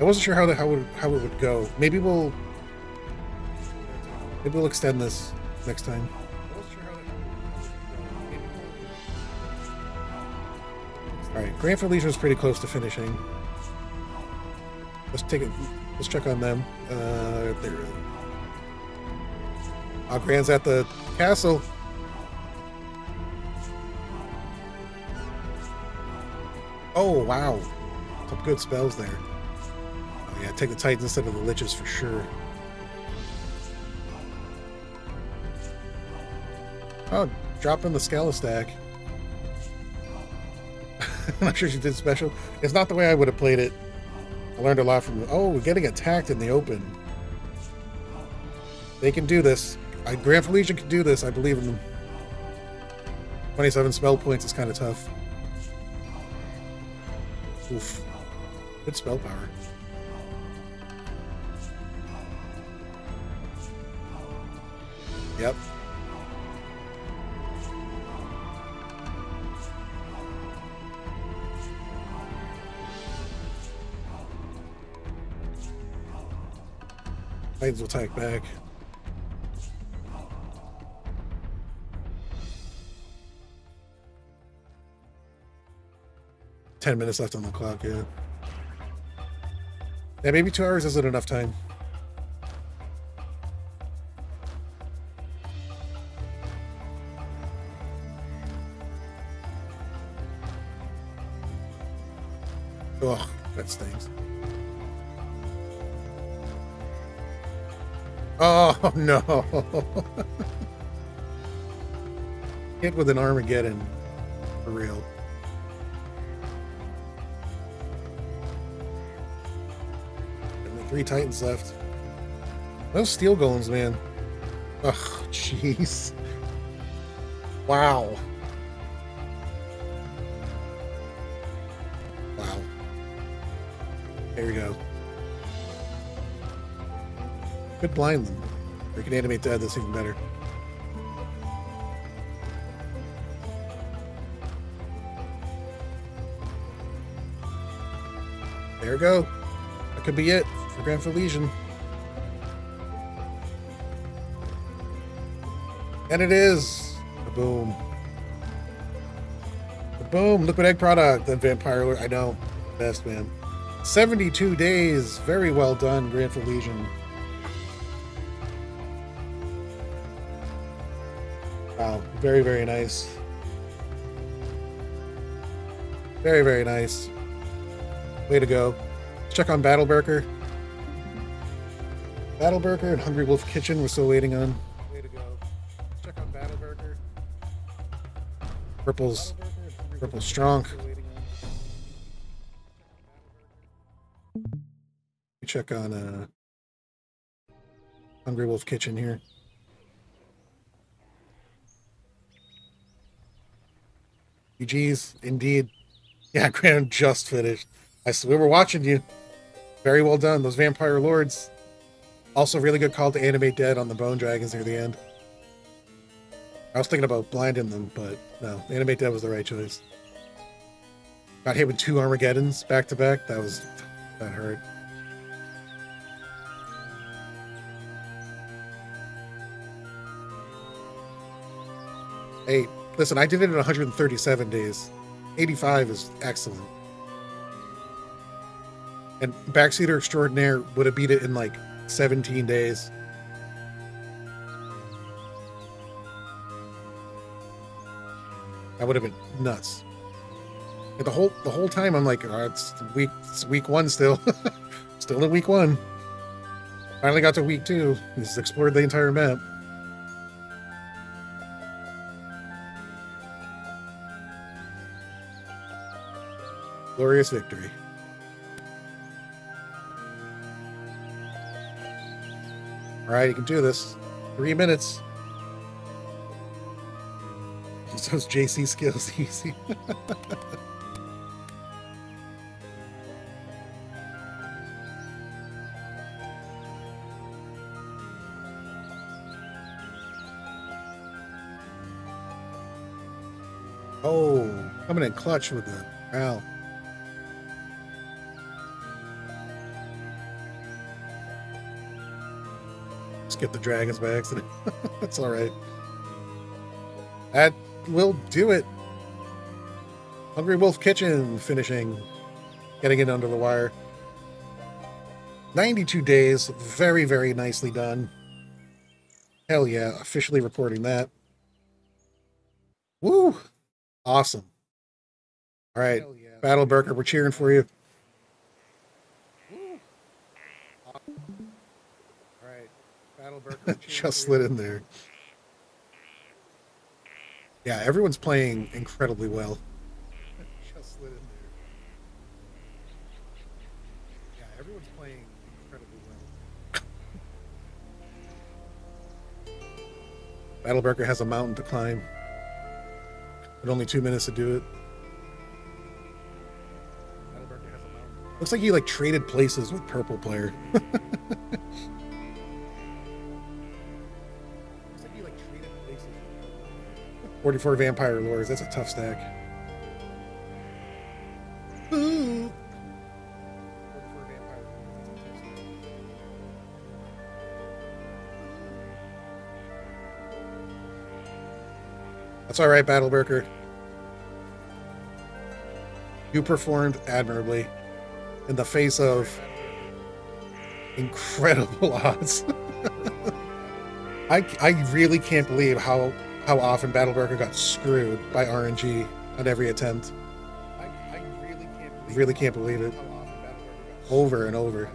I wasn't sure how it would go. Maybe we'll extend this next time. All right, Grand Fleet Legion is pretty close to finishing. Let's take it. Let's check on them. There. Grand's at the castle. Oh wow, some good spells there. Oh yeah, take the Titans instead of the Liches for sure. Oh, drop in the Scala stack. I'm not sure she did special. It's not the way I would have played it. I learned a lot from... Oh, we're getting attacked in the open. They can do this. Grand Fleet Legion can do this. I believe in them. 27 spell points is kind of tough. Oof. Good spell power. Yep. Titans will attack back. Ten minutes left on the clock, yeah. Yeah, maybe 2 hours isn't enough time. Ugh, that stings. Oh, no. Hit with an Armageddon. For real. Only 3 Titans left. Those steel golems, man. Ugh, jeez. Wow. Wow. There we go. Could blind them. Or can animate dead, that's even better. There we go. That could be it for Grand Fleet Legion. And it is. Boom. Boom. Liquid egg product. That Vampire Lord. I know. Best, man. 72 days. Very well done, Grand Fleet Legion. Wow, very, very nice. Very, very nice. Way to go. Let's check on Battleberker. Battleberker and Hungry Wolf Kitchen we're still waiting on. Way to go. Check on Battleberker. Purple's strong. We check on Hungry Wolf Kitchen here. GG's, indeed. Yeah, Graham just finished. We were watching you. Very well done. Those Vampire Lords. Also, really good call to animate dead on the Bone Dragons near the end. I was thinking about blinding them, but no, animate dead was the right choice. Got hit with 2 Armageddons back to back. That hurt. Hey, listen, I did it in 137 days. 85 is excellent. And Backseater Extraordinaire would have beat it in like 17 days. That would have been nuts. And the whole time I'm like, oh, it's week 1 still. Still in week 1. Finally got to week 2. Just explored the entire map. Glorious victory. All right, you can do this. 3 minutes. Those JC skills easy. Oh, coming in clutch with the Al. Skip the dragons by accident. That's all right. That will do it. Hungry Wolf Kitchen finishing, getting it under the wire. 92 days, very, very nicely done. Hell yeah, officially recording that. Woo! Awesome. All right, yeah. Battle Burger, we're cheering for you. All right, Battle Burger just slid in there. Yeah, everyone's playing incredibly well. Just slid in there. Yeah, everyone's playing incredibly well. Battle Burger has a mountain to climb. But only 2 minutes to do it. Looks like he like traded places with Purple Player. 44 Vampire Lures, that's a tough stack. Ooh. That's all right, Battleburger. You performed admirably in the face of incredible odds. I really can't believe how often Battleburger got screwed by RNG on every attempt. I really can't believe it. Over and over.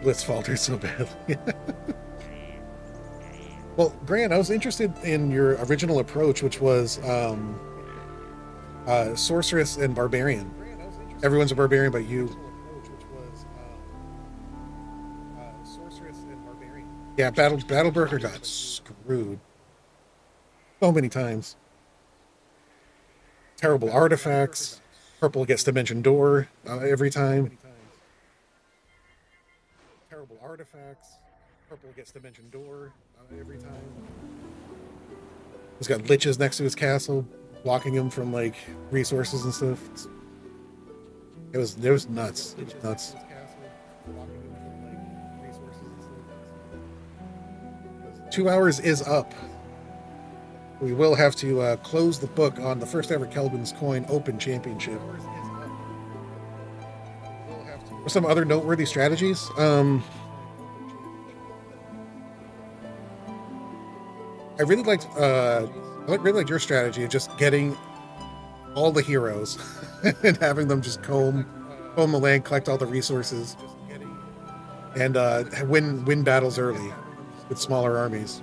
Blitz faltered so badly. Well, Grant, I was interested in your original approach, which was Sorceress and Barbarian. Everyone's a Barbarian but you. Yeah, Battleburger got screwed so many times. Terrible artifacts. Purple gets Dimension Door every time. Terrible artifacts. Purple gets Dimension Door every time. He's got liches next to his castle, blocking him from like resources and stuff. It was nuts. It was nuts. 2 hours is up. We will have to close the book on the first ever Kelvin's Coin Open Championship. Some other noteworthy strategies. I really liked your strategy of just getting all the heroes and having them just comb the land, collect all the resources, and win battles early with smaller armies.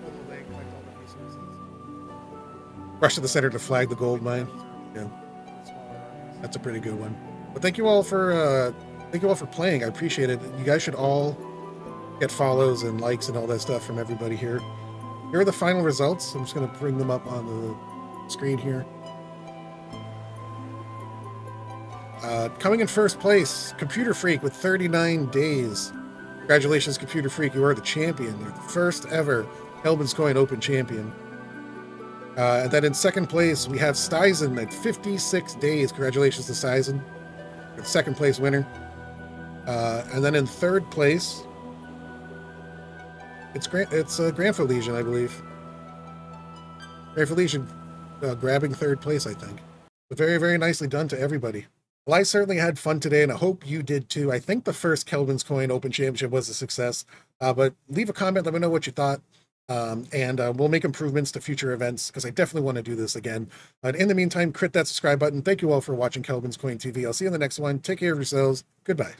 Rush to the center to flag the gold mine. Yeah, that's a pretty good one. But thank you all for playing. I appreciate it. You guys should all get follows and likes and all that stuff from everybody here. Here are the final results. I'm just going to bring them up on the screen here. Coming in first place, Computer Freak with 39 days. Congratulations, Computer Freak. You are the champion. You're the first ever Kelvin's Coin Open champion. And then in second place, we have Styzen at 56 days. Congratulations to Styzen. You're the second place winner. And then in third place, it's Granfo Legion, I believe. Granfo Legion grabbing third place, I think. But very, very nicely done to everybody. Well, I certainly had fun today, and I hope you did too. I think the first Kelvin's Coin Open Championship was a success. But leave a comment, let me know what you thought. And we'll make improvements to future events, because I definitely want to do this again. But in the meantime, crit that subscribe button. Thank you all for watching Kelvin's Coin TV. I'll see you in the next one. Take care of yourselves. Goodbye.